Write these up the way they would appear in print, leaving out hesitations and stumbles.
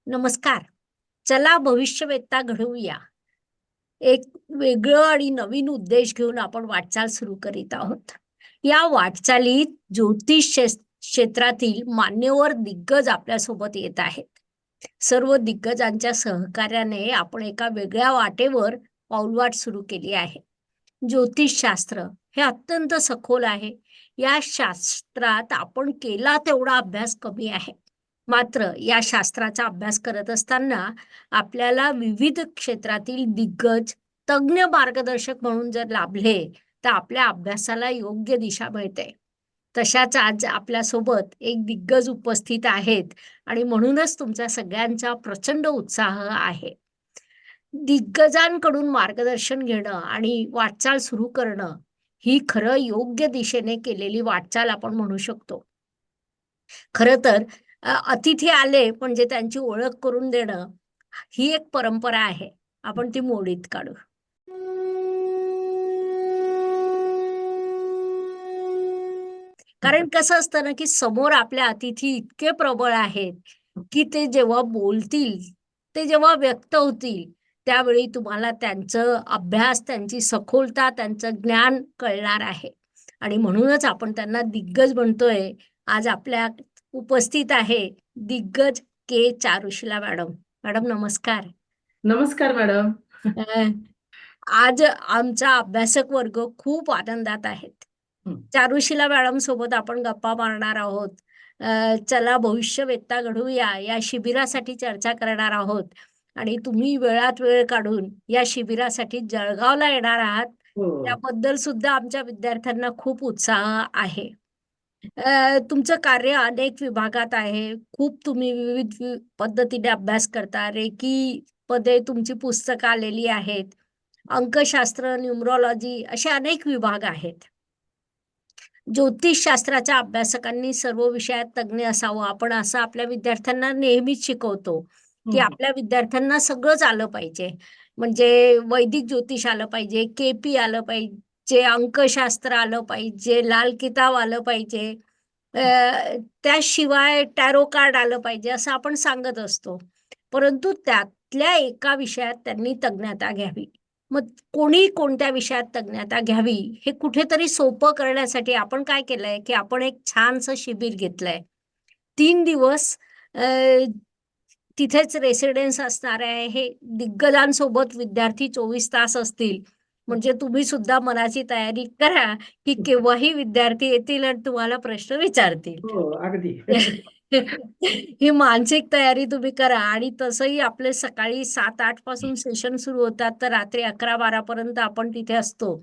नमस्कार. चला भविष्यवेत्ता घडवूया. एक वेगळं आणि नवीन उद्देश घेऊन आपण वाटचाल सुरू करीत आहोत. या वाटचालीत क्षेत्रातील मान्यवर दिग्गज आपल्यासोबत येत आहेत. सर्व दिग्गजांच्या सहकार्याने आपण एका वेगळ्या वाटेवर पाऊलवाट सुरू केली आहे. ज्योतिषशास्त्र हे अत्यंत सखोल आहे. या शास्त्रात आपण केला तेवढा अभ्यास कमी आहे. मात्र या शास्त्राचा अभ्यास करत असताना आपल्याला विविध क्षेत्रातील दिग्गज, तज्ञ मार्गदर्शक म्हणून जर लाभले तर आपल्या अभ्यासाला योग्य दिशा मिळते. तशाच आज आपल्यासोबत एक दिग्गज उपस्थित आहेत आणि म्हणूनच तुमच्या सगळ्यांचा प्रचंड उत्साह आहे. दिग्गजांकडून मार्गदर्शन घेणं आणि वाटचाल सुरू करणं ही खरं योग्य दिशेने केलेली वाटचाल आपण म्हणू शकतो. खरं तर अतिथी आले म्हणजे त्यांची ओळख करून देणं ही एक परंपरा आहे. आपण ती मोडीत काढू. कारण कसं असतं ना, की समोर आपल्या अतिथी इतके प्रबळ आहेत, की ते जेव्हा बोलतील, ते जेव्हा व्यक्त होतील, त्यावेळी तुम्हाला त्यांचं अभ्यास, त्यांची सखोलता, त्यांचं ज्ञान कळणार आहे. आणि म्हणूनच आपण त्यांना दिग्गज म्हणतोय. आज आपल्या उपस्थित आहे दिग्गज के. चारुशिला मॅडम. मॅडम नमस्कार. नमस्कार मॅडम. अ, आज आमचा अभ्यासक वर्ग खूप आनंदात आहेत. चारुशिला मॅडम सोबत आपण गप्पा मारणार आहोत. चला भविष्यवेत्ता घडवूया या शिबिरासाठी चर्चा करणार आहोत आणि तुम्ही वेळात वेळ काढून या शिबिरासाठी जळगावला येणार आहात. हो. त्याबद्दल सुद्धा आमच्या विद्यार्थ्यांना खूप उत्साह आहे. तुमचं कार्य अनेक विभागात आहे. खूप तुम्ही विविध पद्धतीने अभ्यास करता. रेकी पदे तुमची पुस्तकं आलेली आहेत. अंकशास्त्र, न्यूमरॉलॉजी असे अनेक विभाग आहेत. ज्योतिषशास्त्राच्या अभ्यासकांनी सर्व विषयात तज्ञ असावं, आपण असं आपल्या विद्यार्थ्यांना नेहमीच शिकवतो, की आपल्या विद्यार्थ्यांना सगळंच आलं पाहिजे. म्हणजे वैदिक ज्योतिष आलं पाहिजे, केपी आलं पाहिजे, अंकशास्त्र आलं पाहिजे, लाल किताब आलं पाहिजे, त्याशिवाय टॅरो कार्ड आलं पाहिजे, असं आपण सांगत असतो. परंतु त्यातल्या एका विषयात त्यांनी तज्ञता घ्यावी. मग कोणी कोणत्या विषयात तज्ञता घ्यावी हे कुठेतरी सोपं करण्यासाठी आपण काय केलंय, की आपण एक छानसं शिबिर घेतलंय. 3 दिवस तिथेच रेसिडेन्स असणार आहे. हे दिग्गजांसोबत विद्यार्थी 24 तास असतील. म्हणजे तुम्ही सुद्धा मनाची तयारी करा, की केव्हाही विद्यार्थी येतील आणि तुम्हाला प्रश्न विचारतील. हो, अगदी. ही मानसिक तयारी तुम्ही करा आणि तसंही आपले सकाळी 7-8 पासून सेशन सुरू होतात, तर रात्री 11-12 पर्यंत आपण तिथे असतो.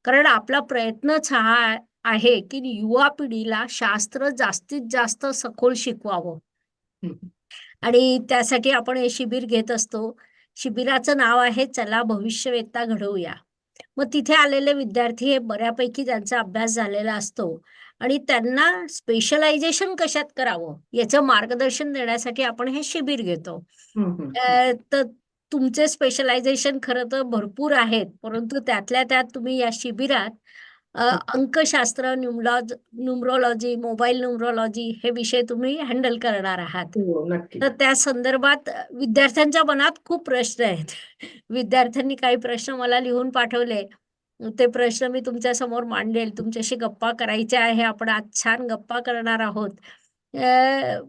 कारण आपला प्रयत्नच हा आहे, की युवा पिढीला शास्त्र जास्तीत जास्त सखोल शिकवावं. आणि त्यासाठी आपण हे शिबिर घेत असतो. शिबिराचं नाव आहे चला भविष्यवेत्ता घडवूया. मग तिथे आलेले विद्यार्थी हे बऱ्यापैकी त्यांचा अभ्यास झालेला असतो आणि त्यांना स्पेशलायझेशन कशात करावं याचं मार्गदर्शन देण्यासाठी आपण हे शिबिर घेतो. तर तुमचे स्पेशलायझेशन खरं तर भरपूर आहेत, परंतु त्यातल्या त्यात तुम्ही या शिबिरात अंकशास्त्र, न्यूमरॉलॉजी, मोबाईल न्यूमरॉलॉजी हे विषय तुम्ही हँडल करणार आहात. हो, नक्की. तर त्या संदर्भात विद्यार्थ्यांच्या मनात खूप प्रश्न आहेत. विद्यार्थ्यांनी काही प्रश्न मला लिहून पाठवले. ते प्रश्न मी तुमच्या समोर मांडेल. तुमच्याशी गप्पा करायच्या आहे. आपण आज छान गप्पा करणार आहोत. अ,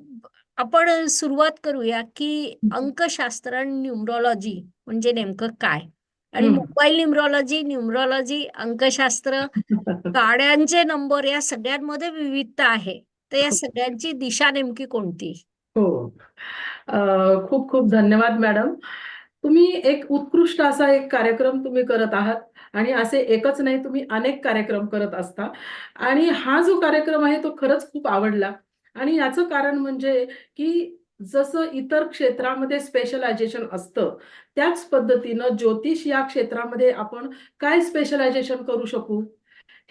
आपण सुरुवात करूया, की अंकशास्त्र आणि न्यूमरॉलॉजी म्हणजे नेमकं काय? आणि मोबाईल न्यूमरॉलॉजी, अंकशास्त्र, गाड्यांचे नंबर या सगळ्यांमध्ये विविधता आहे. तर या सगळ्यांची दिशा नेमकी कोणती? हो. खूप खूप धन्यवाद मॅडम. तुम्ही एक उत्कृष्ट असा एक कार्यक्रम तुम्ही करत आहात आणि असे एकच नाही, तुम्ही अनेक कार्यक्रम करत असता आणि हा जो कार्यक्रम आहे तो खरंच खूप आवडला आणि याचं कारण म्हणजे की जसं इतर क्षेत्रामध्ये स्पेशलायझेशन असतं, त्याच पद्धतीनं ज्योतिष या क्षेत्रामध्ये आपण काय स्पेशलायझेशन करू शकू?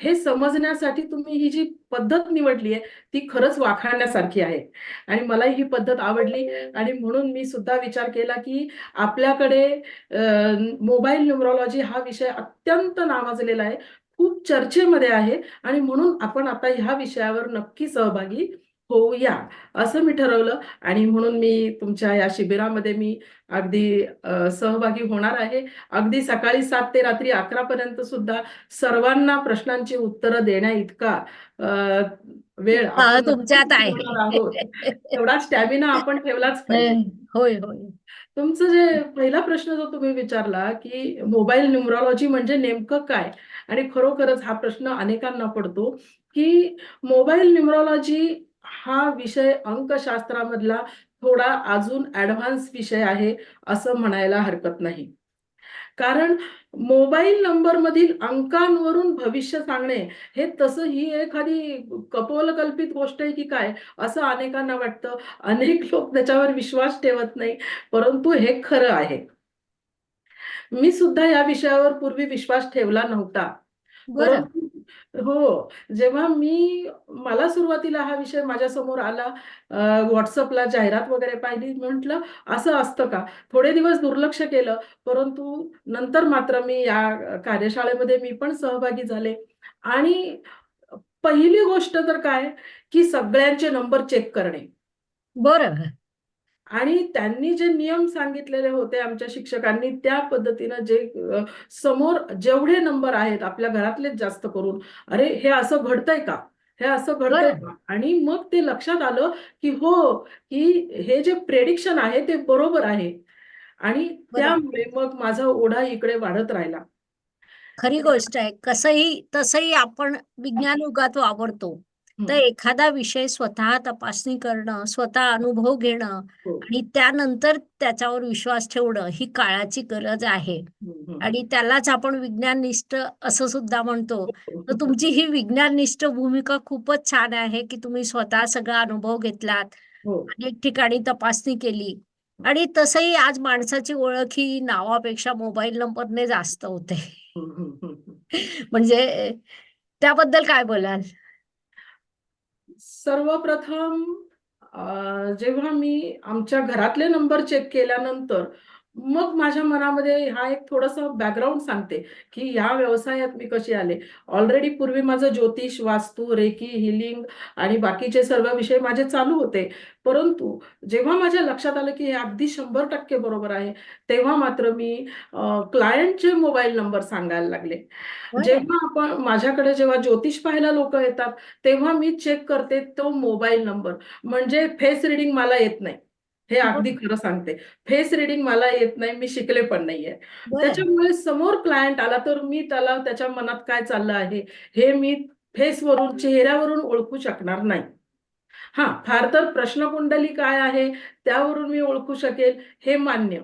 हे समजण्यासाठी तुम्ही ही जी पद्धत निवडली आहे, ती खरंच वाखाणण्यासारखी आहे आणि मलाही ही पद्धत आवडली आणि म्हणून मी सुद्धा विचार केला, की आपल्याकडे मोबाईल न्यूमरॉलॉजी हा विषय अत्यंत नावाजलेला आहे, खूप चर्चेमध्ये आहे आणि म्हणून आपण आता ह्या विषयावर नक्की सहभागी होऊया असं मी ठरवलं आणि म्हणून मी तुमच्या या शिबिरामध्ये मी अगदी सहभागी होणार आहे. अगदी सकाळी 7 ते रात्री 11 पर्यंत सुद्धा सर्वांना प्रश्नांची उत्तरं देण्या इतका अ, वेळ हा, आपण नक्कीच तुमच्यात आहे. ठेवणार आहोत. तेवढा स्टॅमिना आपण ठेवलाच पाहिजे. होय होय. तुमचं जे पहिला प्रश्न जो तुम्ही विचारला, की मोबाईल न्यूमरॉलॉजी म्हणजे नेमकं काय? आणि खरोखरच हा प्रश्न अनेकांना पडतो, की मोबाईल न्यूमरॉलॉजी हा विषय अंकशास्त्रामधला थोडा अजून ॲडव्हान्स विषय आहे, असं म्हणायला हरकत नाही. कारण मोबाईल नंबरमधील अंकांवरून भविष्य सांगणे, हे तसं ही एखादी कपोलकल्पित गोष्ट आहे की काय, असं अनेकांना वाटतं. अनेक लोक त्याच्यावर विश्वास ठेवत नाही. परंतु हे खरं आहे. मी सुद्धा या विषयावर पूर्वी विश्वास ठेवला नव्हता. बरं. परंतु हो, जेव्हा मला सुरुवातीला हा विषय माझ्यासमोर आला, WhatsAppला जाहिरात वगैरे पाहिली, म्हटलं असं असतं का? थोडे दिवस दुर्लक्ष केलं, परंतु नंतर मात्र मी या कार्यशाळेमध्ये मी पण सहभागी झाले आणि पहिली गोष्ट तर काय, की सगळ्यांचे नंबर चेक करणे. बरं. आणि त्यांनी जे नियम सांगितलेले होते आमच्या शिक्षकांनी, त्या पद्धतीनं समोर जेवढे नंबर आहेत आपल्या घरातलेच जास्त करून, "अरे, हे असं घडतंय का? हे असं घडतंय बरं. का?" आणि मग ते लक्षात आलं, की हो, की हे जे प्रेडिक्शन आहे ते बरोबर आहे. आणि बरोबर. त्यामुळे मग माझा ओढा इकडे वाढत राहिला. खरी गोष्ट आहे. कसंही तसंही आपण विज्ञान युगात वावरतो. तर हं. एखादा विषय स्वतः तपासणी करणं, स्वतः अनुभव घेणं हो. आणि त्यानंतर त्याच्यावर विश्वास ठेवणं ही काळाची गरज आहे. हं, हं. आणि त्यालाच आपण विज्ञाननिष्ठ असं सुद्धा म्हणतो. तर हो. तुमची ही विज्ञाननिष्ठ भूमिका खूपच छान आहे, की तुम्ही स्वतः सगळा अनुभव घेतलात. हो. अनेक ठिकाणी तपासणी केली आणि तसंही आज माणसाची ओळख ही नावापेक्षा मोबाईल नंबरने जास्त होते. हं, हं, हं, हं. म्हणजे त्याबद्दल काय बोलाल? सर्वप्रथम जेव्हा मी आमच्या घरातले नंबर चेक केल्यानंतर, मग माझ्या मनामध्ये हा एक थोडंसं बॅकग्राऊंड सांगते, की या व्यवसायात मी कशी आले. ऑलरेडी पूर्वी माझं ज्योतिष, वास्तू, रेकी, हीलिंग आणि बाकीचे सर्व विषय माझे चालू होते. परंतु जेव्हा माझ्या लक्षात आलं, की हे अगदी 100% बरोबर आहे, तेव्हा मात्र मी क्लायंटचे मोबाईल नंबर सांगायला लागले. बरं. माझ्याकडे जेव्हा ज्योतिष पाहायला लोकं येतात, तेव्हा मी चेक करते तो मोबाईल नंबर. म्हणजे फेस रीडिंग मला येत नाही. हे अगदी बरं. खरं सांगते. फेस रीडिंग मला येत नाही. मी शिकले पण नाहीये. बरं. त्याच्यामुळे समोर क्लायंट आला तर मी त्याला त्याच्या मनात काय चाललं आहे, हे मी फेसवरून, चेहऱ्यावरून ओळखू शकणार नाही. हां, फार तर प्रश्नकुंडली काय आहे, त्यावरून मी ओळखू शकेल, हे मान्य.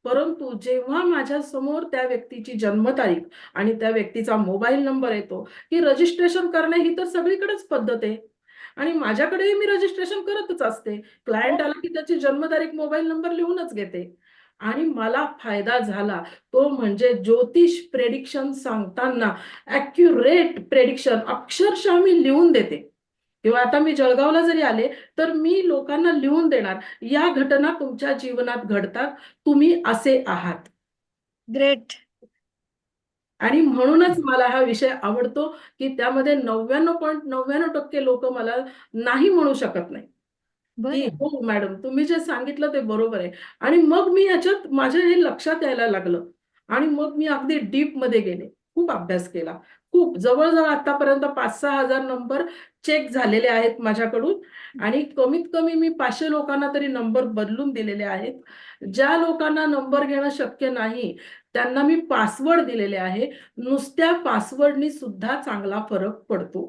परंतु जेव्हा माझ्यासमोर त्या व्यक्तीची जन्मतारीख आणि त्या व्यक्तीचा मोबाईल नंबर येतो, की रजिस्ट्रेशन करणे ही तर सगळीकडेच पद्धत आहे आणि माझ्याकडेही मी रजिस्ट्रेशन करतच असते. क्लायंट हो. आला की त्याची जन्मतारीख, मोबाईल नंबर लिहूनच घेते आणि मला फायदा झाला, तो म्हणजे ज्योतिष प्रेडिक्शन सांगताना ॲक्युरेट प्रेडिक्शन अक्षरशः मी लिहून देते. किंवा आता मी जळगावला जरी आले, तर मी लोकांना लिहून देणार, या घटना तुमच्या जीवनात घडतात, तुम्ही असे आहात. ग्रेट. आणि म्हणूनच मला हा विषय आवडतो, की त्यामध्ये 99.99% लोकं मला नाही म्हणू शकत नाही, की बरं. "हो मॅडम, तुम्ही जे सांगितलं ते बरोबर आहे." आणि मग मी ह्याच्यात माझ्या हे लक्षात यायला लागलं आणि मग मी अगदी डीपमध्ये गेले. खूप अभ्यास केला. खूप जवळ-जवळ आत्तापर्यंत 5,000-6,000 नंबर चेक झालेले आहेत माझ्याकडून आणि कमीत कमी मी 500 लोकांना तरी नंबर बदलून दिलेले आहेत. ज्या लोकांना नंबर घेणं शक्य नाही, त्यांना मी पासवर्ड दिलेले आहे. नुसत्या पासवर्डनी सुद्धा चांगला फरक पडतो.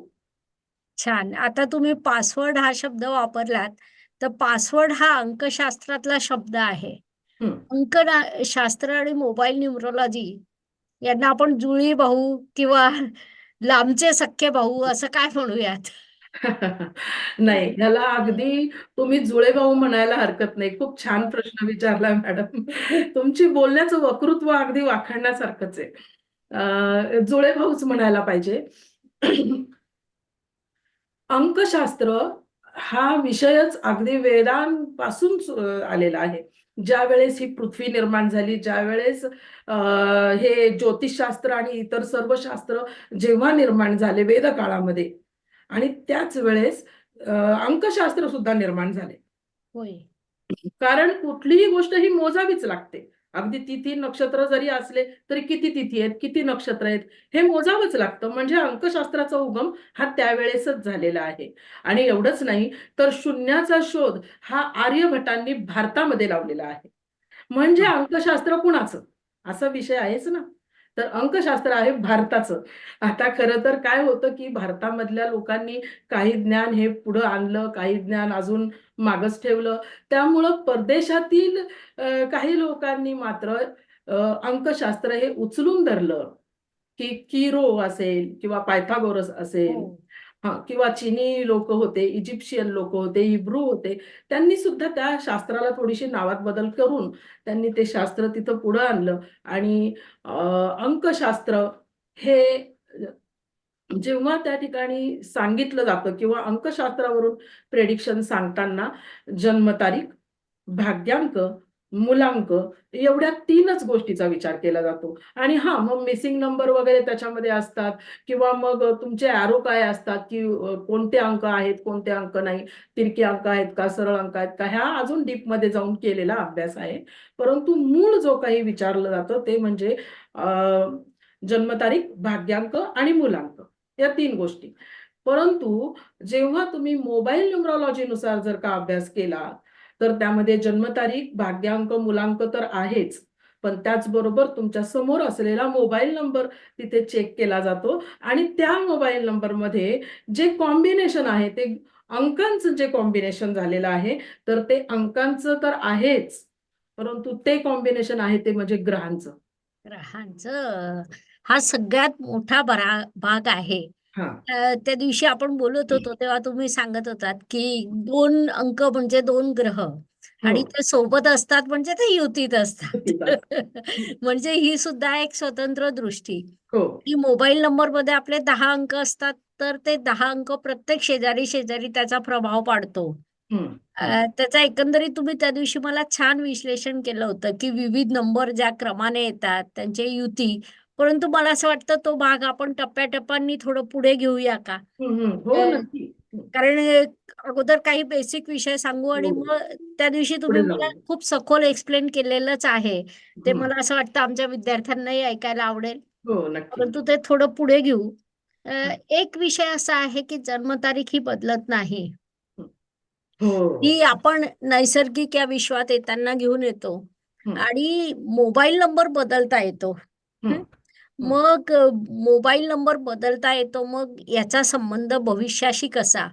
छान. आता तुम्ही पासवर्ड हा शब्द वापरलात, तर पासवर्ड हा अंकशास्त्रातला शब्द आहे. हं. शास्त्र आणि मोबाईल न्यूमरोलॉजी यांना आपण जुळी भाऊ किंवा लांबचे सख्खे भाऊ असं काय म्हणूयात? नाही, ह्याला अगदी तुम्ही जुळे भाऊ म्हणायला हरकत नाही. खूप छान प्रश्न विचारला मॅडम. तुमची बोलण्याचं वक्तृत्व अगदी वाखाणण्यासारखंच आहे. जुळे भाऊच म्हणायला पाहिजे. अंकशास्त्र हा विषयच अगदी वेदांपासून आलेला आहे. ज्यावेळेस ही पृथ्वी निर्माण झाली, ज्यावेळेस हे ज्योतिषशास्त्र आणि इतर सर्व शास्त्र जेव्हा निर्माण झाले वेदकाळामध्ये आणि त्याच वेळेस अंकशास्त्र सुद्धा निर्माण झाले. होय. कारण कुठलीही गोष्ट ही मोजावीच लागते. अगदी तिथी नक्षत्र जरी असले तरी किती तिथी आहेत, किती नक्षत्र आहेत, हे मोजावंच लागतं. म्हणजे अंकशास्त्राचा उगम हा त्यावेळेसच झालेला आहे. आणि एवढंच नाही, तर शून्याचा शोध हा आर्यभटांनी भारतामध्ये लावलेला आहे. म्हणजे हां. अंकशास्त्र कुणाचं? असा विषय आहेच ना. तर अंकशास्त्र आहे भारताचं. आता खरं तर काय होतं, की भारतामधल्या लोकांनी काही ज्ञान हे पुढं आणलं, काही ज्ञान अजून मागच ठेवलं. त्यामुळं परदेशातील काही लोकांनी मात्र अ, अंकशास्त्र हे उचलून धरलं, की किरो असेल किंवा पायथागोरस हो. असेल किंवा चीनी लोकं होते, इजिप्शियन लोकं होते, हिब्रू होते. त्यांनी सुद्धा त्या शास्त्राला थोडीशी नावात बदल करून त्यांनी ते शास्त्र तिथं पुढं आणलं आणि अ, अंकशास्त्र हे जेव्हा त्या ठिकाणी सांगितलं जातं किंवा अंकशास्त्रावरून प्रेडिक्शन सांगताना जन्मतारीख, भाग्यांक, मूलांक एवढ्या 3च गोष्टीचा विचार केला जातो. आणि मग मिसिंग नंबर वगैरे त्याच्यामध्ये असतात किंवा मग तुमचे एरो काय असतात, की कोणते अंक आहेत, कोणते अंक नाही, तिरके अंक आहेत का, सरळ अंक आहेत का, ह्या अजून डीपमध्ये जाऊन केलेला अभ्यास आहे. परंतु मूळ जो काही विचारलं जातं ते म्हणजे अ, जन्मतारीख, भाग्यांक आणि मूलांक या 3 गोष्टी. परंतु जेव्हा तुम्ही मोबाईल न्यूमरॉलॉजीनुसार जर का अभ्यास केला, तर त्यामध्ये जन्मतारीख, भाग्यांक, मूलांक तर आहेच. पण त्याचबरोबर तुमच्या समोर असलेला मोबाईल नंबर तिथे चेक केला जातो आणि त्या मोबाईल नंबरमध्ये जे कॉम्बिनेशन आहे, ते अंकांचं जे कॉम्बिनेशन झालेलं आहे, तर ते अंकांचं तर आहेच. परंतु ते कॉम्बिनेशन आहे ते म्हणजे ग्रहांचं. ग्रहांचं हा सगळ्यात मोठा भाग आहे. हां. त्या दिवशी आपण बोलत होतो तेव्हा तुम्ही सांगत होतात, की 2 अंक म्हणजे 2 ग्रह हो. आणि ते सोबत असतात म्हणजे ते युतीत असतात. चुकीचं असतं. हं. म्हणजे ही सुद्धा एक स्वतंत्र दृष्टी, हो. की मोबाईल नंबरमध्ये आपले 10 अंक असतात, तर ते 10 अंक प्रत्येक शेजारी-शेजारी त्याचा प्रभाव पाडतो. हं, हं. त्याचा एकंदरीत तुम्ही त्या दिवशी मला छान विश्लेषण केलं होतं, की विविध नंबर ज्या क्रमाने येतात, त्यांची युती. परंतु मला असं वाटतं तो भाग आपण टप्प्या-टप्प्यांनी थोडं पुढे घेऊया का? हं, हं. हो, अ, नक्की. हं. कारण अगोदर काही बेसिक विषय सांगू आणि हो. मग त्या दिवशी तुम्ही पुढे मला जाऊया. खूप सखोल एक्सप्लेन केलेलंच आहे. ते हं. मला असं वाटतं आमच्या विद्यार्थ्यांनाही ऐकायला आवडेल. हो, नक्की. परंतु ते थोडं पुढे घेऊ. अ, हं, एक विषय असा आहे, की जन्मतारीख ही बदलत नाही. हं. हो. ही आपण नैसर्गिक या विश्वात येताना घेऊन येतो हं, आणि मोबाईल नंबर बदलता येतो. हं, हं. हं. मग मोबाईल नंबर बदलता येतो, मग याचा संबंध भविष्याशी कसा?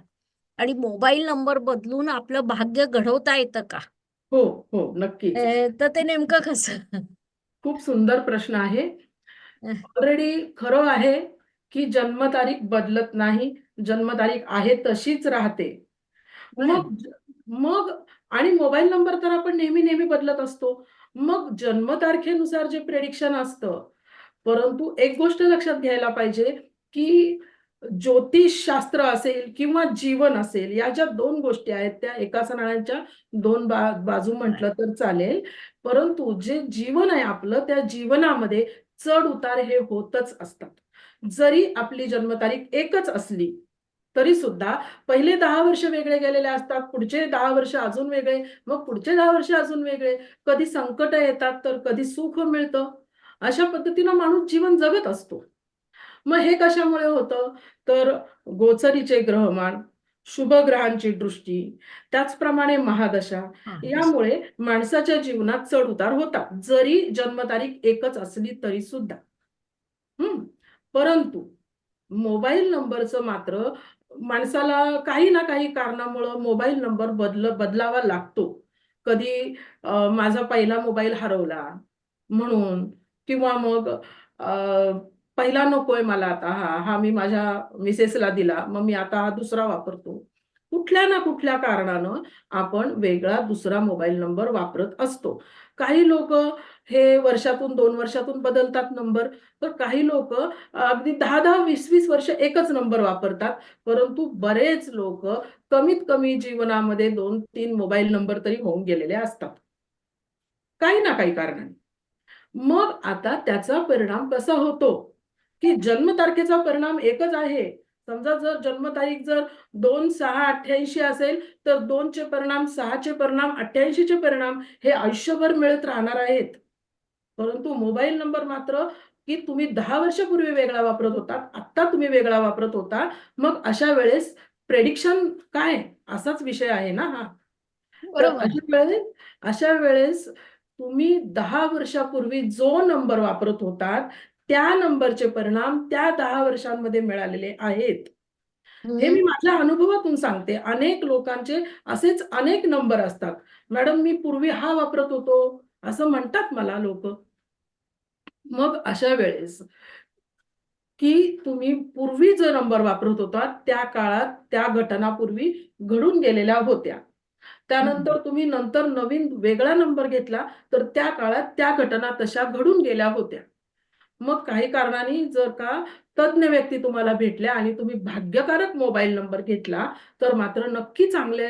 आणि मोबाईल नंबर बदलून आपलं भाग्य घडवता येतं का? हो, हो. नक्कीच. तर ते नेमकं कसं? खूप सुंदर प्रश्न आहे. अ, ऑलरेडी खरं आहे, की जन्मतारीख बदलत नाही. जन्मतारीख आहे तशीच राहते. बरं. मग मग आणि मोबाईल नंबर तर आपण नेहमी-नेहमी बदलत असतो. मग जन्मतारखेनुसार जे प्रेडिक्शन असतं, परंतु एक गोष्ट लक्षात घ्यायला पाहिजे, की ज्योतिषशास्त्र असेल किंवा जीवन असेल, या ज्या 2 गोष्टी आहेत, त्या एकाच नाण्याच्या 2 बाजू म्हटलं तर चालेल. परंतु जे जीवन आहे आपलं, त्या जीवनामध्ये चढ-उतार हे होतच असतात. जरी आपली जन्मतारीख एकच असली, तरी सुद्धा पहिले 10 वर्ष वेगळे गेलेले असतात, पुढचे 10 वर्ष अजून वेगळे, मग पुढचे 10 वर्ष अजून वेगळे. कधी संकटं येतात, तर कधी सुख मिळतं. अशा पद्धतीनं माणूस जीवन जगत असतो. मग हे कशामुळे होतं? तर गोचरीचे ग्रहमान, शुभ ग्रहांची दृष्टी, त्याचप्रमाणे महादशा हां, जसं. यामुळे माणसाच्या जीवनात चढ-उतार होतात. जरी जन्मतारीख एकच असली तरी सुद्धा. हं. परंतु मोबाईल नंबरचं मात्र माणसाला काही ना काही कारणामुळं मोबाईल नंबर बदलावा लागतो. कधी माझा पहिला मोबाईल हरवला म्हणून किंवा मग पहिला नकोय मला आता हा मी माझ्या मिसेसला दिला. मग मी आता हा दुसरा वापरतो. कुठल्या ना कुठल्या कारणानं आपण वेगळा दुसरा मोबाईल नंबर वापरत असतो. काही लोकं हे वर्षातून 2 वर्षातून बदलतात नंबर, तर काही लोकं अगदी 10-10, 20-20 वर्ष एकच नंबर वापरतात. परंतु बरेच लोकं कमीत कमी जीवनामध्ये 2-3 मोबाईल नंबर तरी होऊन गेलेले असतात. काही ना काही कारणाने. मग आता त्याचा परिणाम कसा होतो, की जन्मतारखेचा परिणाम एकच आहे. समजा जर जन्मतारीख जर 2/6/88 असेल, तर 2चे परिणाम, 6चे परिणाम, 88चे परिणाम हे आयुष्यभर मिळत राहणार आहेत. परंतु मोबाईल नंबर मात्र की तुम्ही 10 वर्षापूर्वी वेगळा वापरत होतात, आत्ता तुम्ही वेगळा वापरत होता. मग अशा वेळेस प्रेडिक्शन काय? असाच विषय आहे ना हा. तर बरोबर. अशा वेळेस तुम्ही 10 वर्षापूर्वी जो नंबर वापरत होतात, त्या नंबरचे परिणाम त्या 10 वर्षांमध्ये मिळालेले आहेत. हे मी हम्म. माझ्या अनुभवातून सांगते. अनेक लोकांचे असेच अनेक नंबर असतात. "मॅडम मी पूर्वी हा वापरत होतो," असं म्हणतात मला लोकं. मग अशा वेळेस की तुम्ही पूर्वी जो नंबर वापरत होता, त्या काळात त्या घटना पूर्वी घडून गेलेल्या होत्या. हम्म. त्यानंतर तुम्ही नंतर नवीन वेगळा नंबर घेतला, तर त्या काळात त्या घटना तशा घडून गेल्या होत्या. मग काही कारणाने जर का तज्ञ व्यक्ती तुम्हाला भेटल्या आणि तुम्ही भाग्यकारक मोबाईल नंबर घेतला, तर मात्र नक्की चांगले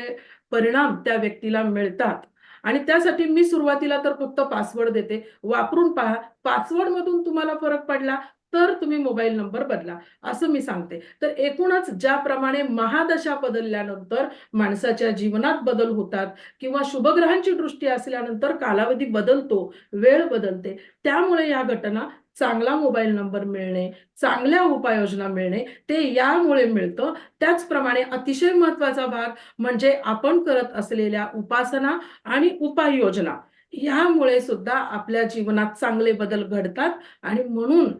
परिणाम त्या व्यक्तीला मिळतात. आणि त्यासाठी मी सुरुवातीला तर फक्त पासवर्ड देते. वापरून पहा. पासवर्डमधून तुम्हाला फरक पडला, तर तुम्ही मोबाईल नंबर बदला, असं मी सांगते. तर एकूणच ज्याप्रमाणे महादशा बदलल्यानंतर माणसाच्या जीवनात बदल होतात किंवा शुभग्रहांची दृष्टी असल्यानंतर कालावधी बदलतो, वेळ बदलते. त्यामुळे या घटना चांगला मोबाईल नंबर मिळणे, चांगल्या उपाययोजना मिळणे, ते यामुळे मिळतं. त्याचप्रमाणे अतिशय महत्त्वाचा भाग म्हणजे आपण करत असलेल्या उपासना आणि उपाययोजना ह्यामुळे सुद्धा आपल्या जीवनात चांगले बदल घडतात आणि म्हणून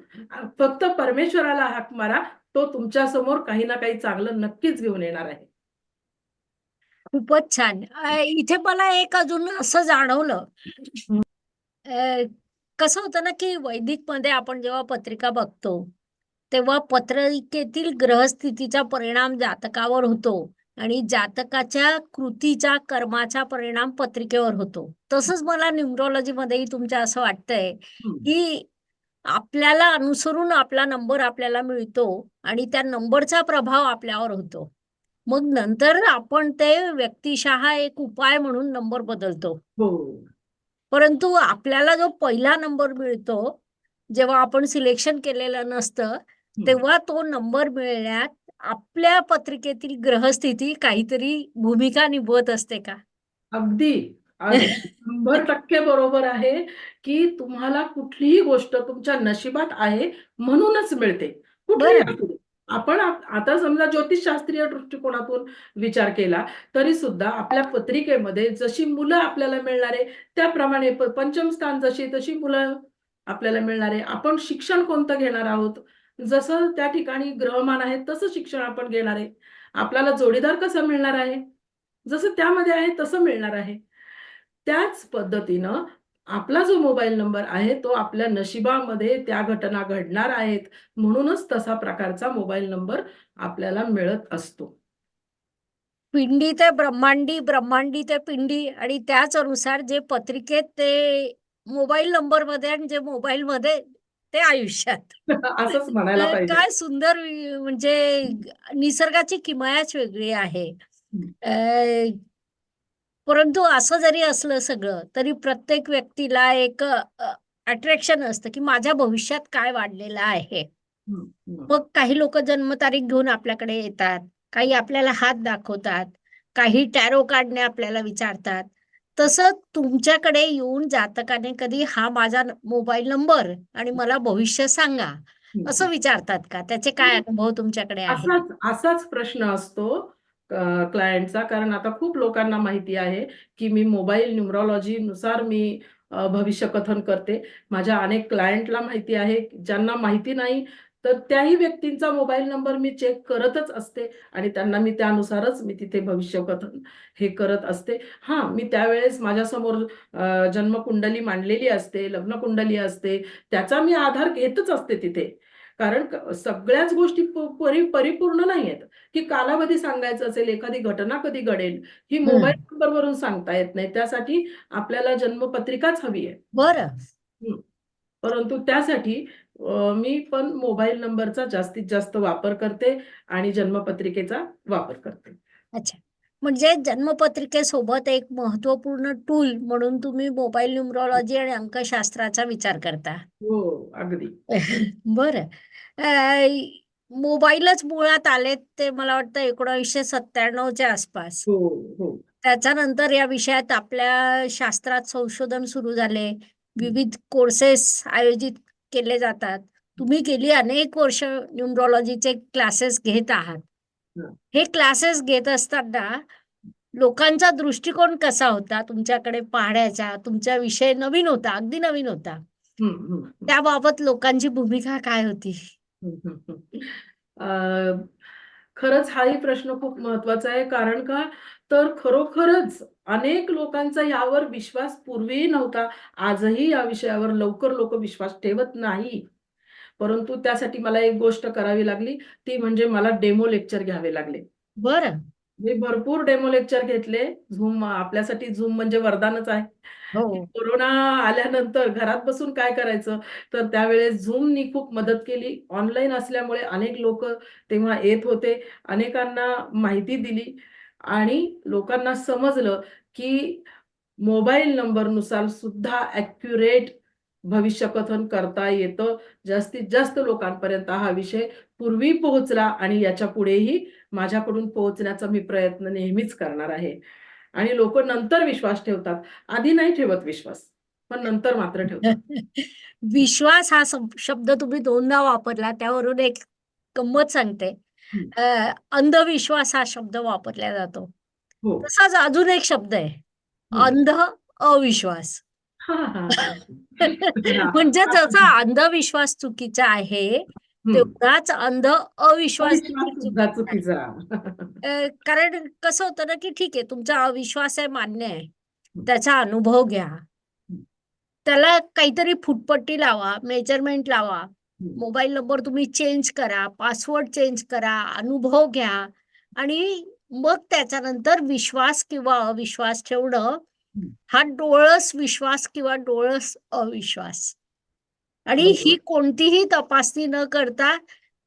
फक्त परमेश्वराला हाक मारा, तो तुमच्यासमोर काही ना काही चांगलं नक्कीच घेऊन येणार आहे. खूपच छान. इथे मला एक अजून असं जाणवलं, हं, अ, कसं होतं ना, की वैदिकमध्ये आपण जेव्हा पत्रिका बघतो, तेव्हा पत्रिकेतील ग्रहस्थितीचा परिणाम जातकावर होतो आणि जातकाच्या कृतीचा, कर्माचा परिणाम पत्रिकेवर होतो. तसंच मला न्यूमरॉलॉजीमध्येही तुमच्या असं वाटतंय, हं. की आपल्याला अनुसरून आपला नंबर आपल्याला मिळतो आणि त्या नंबरचा प्रभाव आपल्यावर होतो. मग नंतर आपण ते व्यक्तिशः एक उपाय म्हणून नंबर बदलतो. हो. परंतु आपल्याला जो पहिला नंबर मिळतो, जेव्हा आपण सिलेक्शन केलेलं नसतं, हं. तेव्हा तो नंबर मिळण्यात आपल्या पत्रिकेतील ग्रहस्थिती काहीतरी भूमिका निभवत असते का? अगदी, अगदी 100% बरोबर आहे, की तुम्हाला कुठलीही गोष्ट तुमच्या नशिबात आहे म्हणूनच मिळते. कुठलीही बरं. असू दे. आपण आता समजा ज्योतिषशास्त्रीय दृष्टिकोनातून विचार केला, तरी सुद्धा आपल्या पत्रिकेमध्ये जशी मुलं आपल्याला मिळणार आहे, त्याप्रमाणे पंचम स्थान जशी तशी मुलं आपल्याला मिळणार आहे. आपण शिक्षण कोणतं घेणार आहोत, जसं त्या ठिकाणी ग्रहमान आहे, तसं शिक्षण आपण घेणार आहे. आपल्याला जोडीदार कसा मिळणार आहे, जसं त्यामध्ये आहे तसं मिळणार आहे. त्याच पद्धतीनं आपला जो मोबाईल नंबर आहे, तो आपल्या नशिबामध्ये त्या घटना घडणार आहेत, म्हणूनच तसा प्रकारचा मोबाईल नंबर आपल्याला मिळत असतो. पिंडी ते ब्रह्मांडी, ब्रह्मांडी ते पिंडी आणि त्याच अनुसार जे पत्रिकेत ते मोबाईल नंबरमध्ये आणि जे मोबाईलमध्ये ते आयुष्यात. असंच म्हणायला पाहिजे. काय सुंदर म्हणजे निसर्गाची किमयाच वेगळी आहे. हं, अ, परंतु असं जरी असलं सगळं, तरी प्रत्येक व्यक्तीला एक अट्रॅक्शन असतं, की माझ्या भविष्यात काय वाढलेलं आहे. हं, हं, मग काही लोकं जन्मतारीख घेऊन आपल्याकडे येतात, काही आपल्याला हात दाखवतात, काही टॅरो कार्डने आपल्याला विचारतात. तसं तुमच्याकडे येऊन जातकाने कधी हा माझा मोबाईल नंबर आणि मला भविष्य सांगा, हं, असं हं. विचारतात का? त्याचे काय अनुभव तुमच्याकडे आहेत? असाच असाच प्रश्न असतो क्लायंटचा. कारण आता खूप लोकांना माहिती आहे, की मी मोबाईल न्यूमरॉलॉजीनुसार मी भविष्य कथन करते. माझ्या अनेक क्लायंटला माहिती आहे. ज्यांना माहिती नाही, तर त्याही व्यक्तींचा मोबाईल नंबर मी चेक करतच असते आणि त्यांना मी त्यानुसारच मी तिथे भविष्य कथन हे करत असते. हां, मी त्यावेळेस माझ्यासमोर जन्मकुंडली मांडलेली असते, लग्नकुंडली असते. त्याचा मी आधार घेतच असते तिथे. कारण सगळ्याच गोष्टी परिपूर्ण नाहीयेत, की कालावधी सांगायचा असेल, एखादी घटना कधी घडेल, ही हं. मोबाईल नंबरवरून सांगता येत नाही. त्यासाठी आपल्याला जन्मपत्रिकाच हवी आहे. बरं. हं. परंतु त्यासाठी मी पण मोबाईल नंबरचा जास्तीत जास्त वापर करते आणि जन्मपत्रिकेचा वापर करते. अच्छा. म्हणजे जन्मपत्रिकेसोबत एक महत्त्वपूर्ण टूल म्हणून तुम्ही मोबाईल न्यूमरॉलॉजी आणि अंकशास्त्राचा विचार करता. हो, अगदी. बरं. अ, मोबाईलच मुळात आलेत ते मला वाटतं 1997च्या आसपास. हो, हो. त्याच्यानंतर या विषयात आपल्या शास्त्रात संशोधन सुरू झाले. विविध कोर्सेस आयोजित केले जातात. तुम्ही गेली अनेक वर्ष न्यूमरॉलॉजीचे क्लासेस घेत आहात. हं. हे क्लासेस घेत असताना लोकांचा दृष्टिकोन कसा होता तुमच्याकडे पाहण्याचा? तुमचा विषय नवीन होता, अगदी नवीन होता. हं, हं, हं. त्याबाबत लोकांची भूमिका काय होती? हं, हं, हं. खरंच हाही प्रश्न खूप महत्वाचा आहे. कारण का, तर खरोखरच अनेक लोकांचा यावर विश्वास पूर्वीही नव्हता. आजही या विषयावर लवकर लोकं विश्वास ठेवत नाही. परंतु त्यासाठी मला एक गोष्ट करावी लागली, ती म्हणजे मला डेमो लेक्चर घ्यावे लागले. बरं. मी भरपूर डेमो लेक्चर घेतले. Zoom आपल्यासाठी Zoom म्हणजे वरदानच आहे. हो. कोरोना आल्यानंतर घरात बसून काय करायचं? तर त्यावेळेस Zoomनी खूप मदत केली. ऑनलाईन असल्यामुळे अनेक लोकं तेव्हा येत होते. अनेकांना माहिती दिली आणि लोकांना समजलं, की मोबाईल नंबरनुसार सुद्धा ॲक्युरेट भविष्यकथन करता येतं. जास्तीत जास्त लोकांपर्यंत हा विषय पूर्वी पोहोचला आणि याच्या पुढेही माझ्याकडून पोहोचण्याचा मी प्रयत्न नेहमीच करणार आहे. आणि लोकं नंतर विश्वास ठेवतात. आधी नाही ठेवत विश्वास, पण नंतर मात्र ठेवतात. विश्वास हा शब्द तुम्ही दोनदा वापरला त्यावरून एक गंमत सांगते. हं. अंधविश्वास हा शब्द वापरला जातो. हो. तसाच अजून एक शब्द आहे. हं. अंध अविश्वास. हां, हां, हां. म्हणजे जसा हां. अंधविश्वास चुकीचा आहे, हं. तेवढाच अविश्वास अविश्वास देखील सुद्धा चुकीचा आहे. चुकीचा. कारण कसं होतं ना, की ठीक आहे तुमचा अविश्वास आहे मान्य आहे. हं, त्याचा अनुभव घ्या. हं, त्याला काहीतरी फुटपट्टी लावा, मेजरमेंट लावा. हं, मोबाईल नंबर तुम्ही चेंज करा, पासवर्ड चेंज करा, अनुभव घ्या आणि मग त्याच्यानंतर विश्वास किंवा अविश्वास ठेवणं, हं. हा डोळस विश्वास किंवा डोळस अविश्वास. आणि ही बरोबर. कोणतीही तपासणी न करता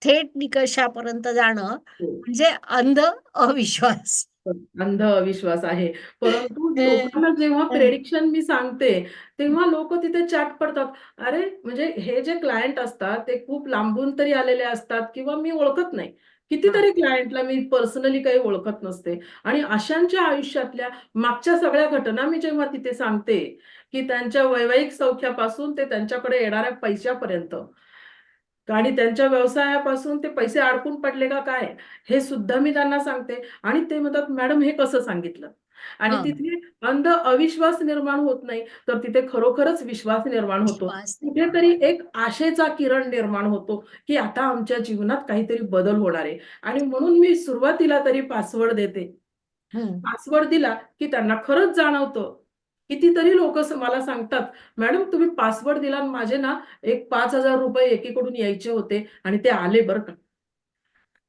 थेट निकषापर्यंत जाणं हो. म्हणजे अंध अविश्वास. अंध अविश्वास आहे. परंतु हं, लोकांना जेव्हा हं. प्रेडिक्शन मी सांगते, तेव्हा लोकं तिथे चॅट पडतात. अरे, म्हणजे हे जे क्लायंट असतात, ते खूप लांबून तरी आलेले असतात किंवा मी ओळखत नाही. हां, कितीतरी क्लायंटला मी पर्सनली काही ओळखत नसते आणि अशांच्या आयुष्यातल्या मागच्या सगळ्या घटना मी जेव्हा तिथे सांगते, की त्यांच्या वैवाहिक सौख्यापासून ते त्यांच्याकडे येणाऱ्या पैशापर्यंत आणि त्यांच्या व्यवसायापासून ते पैसे अडकून पडले का काय? हे सुद्धा मी त्यांना सांगते आणि ते म्हणतात, "मॅडम हे कसं सांगितलं?" आणि हां. तिथे अंध अविश्वास निर्माण होत नाही, तर तिथे खरोखरच विश्वास निर्माण होतो. विश्वास निर्माण कुठेतरी एक आशेचा किरण निर्माण होतो, की आता आमच्या जीवनात काहीतरी बदल होणार आहे आणि म्हणून मी सुरुवातीला तरी पासवर्ड देते. हं. पासवर्ड दिला, की त्यांना खरंच जाणवतं. कितीतरी लोकं मला सांगतात, "मॅडम तुम्ही पासवर्ड दिला आणि माझे ना एक ₹5,000 एकीकडून यायचे होते आणि ते आले बरं का."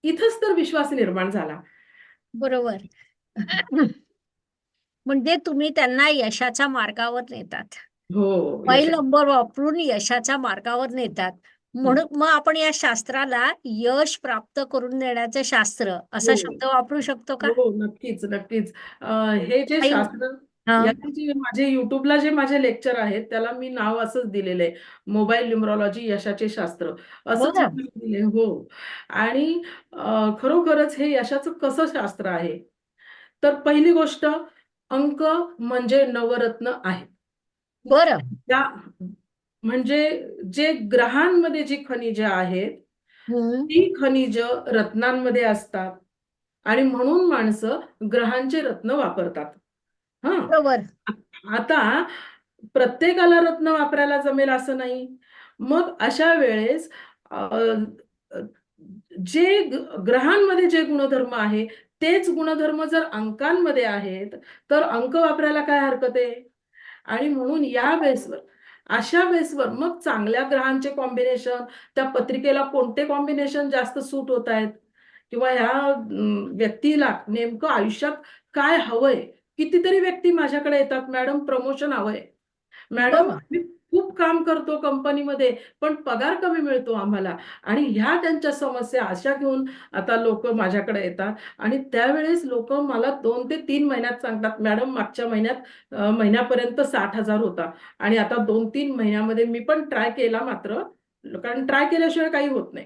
इथंच तर विश्वास निर्माण झाला. बरोबर. म्हणजे तुम्ही त्यांना यशाच्या मार्गावर नेतात. हो, मोबाईल यश नंबर वापरून यशाच्या मार्गावर नेतात. हं. म्हणून मग आपण या शास्त्राला यश प्राप्त करून देण्याचे शास्त्र असा हो, शब्द वापरू शकतो का? हो. नक्कीच, नक्कीच. हे जे काही शास्त्र हां. याचे जे माझे YouTubeला जे माझे लेक्चर आहेत, त्याला मी नाव असंच दिलेलं आहे. मोबाईल न्यूमरॉलॉजी यशाचे शास्त्र असंच बरं. नाव दिलंय. हो. आणि खरोखरच हे यशाचं कसं शास्त्र आहे? तर पहिली गोष्ट अंक म्हणजे नवरत्न आहे. बरं. त्या म्हणजे जे ग्रहांमध्ये जी खनिजे आहेत, हं. ती खनिजं रत्नांमध्ये असतात आणि म्हणून माणसं ग्रहांचे रत्न वापरतात. हां. बरोबर. आता प्रत्येकाला रत्न वापरायला जमेल असं नाही. मग अशा वेळेस अ, अ, जे ग्रहांमध्ये जे गुणधर्म आहे, तेच गुणधर्म जर अंकांमध्ये आहेत, तर अंक वापरायला काय हरकत आहे? आणि म्हणून या बेसवर, अशा बेसवर मग चांगल्या ग्रहांचे कॉम्बिनेशन, त्या पत्रिकेला कोणते कॉम्बिनेशन जास्त सूट होत आहेत किंवा ह्या व्यक्तीला नेमकं आयुष्यात काय हवंय? कितीतरी व्यक्ती माझ्याकडे येतात, "मॅडम प्रमोशन हवंय." "मॅडम बरं. आम्ही खूप काम करतो कंपनीमध्ये, पण पगार कमी मिळतो आम्हाला." आणि ह्या त्यांच्या समस्या अशा घेऊन आता लोकं माझ्याकडे येतात आणि त्यावेळेस लोकं मला 2 ते 3 महिन्यात सांगतात, "मॅडम मागच्या महिन्यात महिन्यापर्यंत 60,000 होता आणि आता 2-3 महिन्यामध्ये मी पण ट्राय केला मात्र कारण ट्राय केल्याशिवाय काही होत नाही.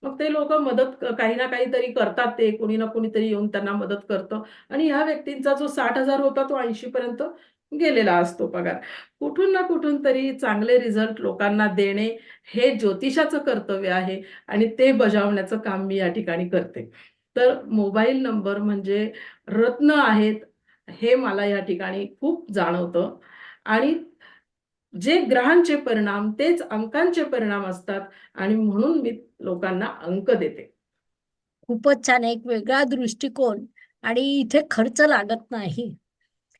मग ते लोक मदत काही ना काहीतरी करतात, ते कोणी ना कोणीतरी येऊन त्यांना मदत करतं आणि ह्या व्यक्तींचा जो 60,000 होता तो 80 पर्यंत गेलेला असतो पगार. कुठून ना कुठून तरी चांगले रिझल्ट लोकांना देणे हे ज्योतिषाचं कर्तव्य आहे आणि ते बजावण्याचं काम मी या ठिकाणी करते. तर मोबाईल नंबर म्हणजे रत्न आहेत, हे मला या ठिकाणी खूप जाणवतं आणि जे ग्रहांचे परिणाम तेच अंकांचे परिणाम असतात आणि म्हणून मी लोकांना अंक देते. खूपच छान, एक वेगळा दृष्टिकोन. आणि इथे खर्च लागत नाही.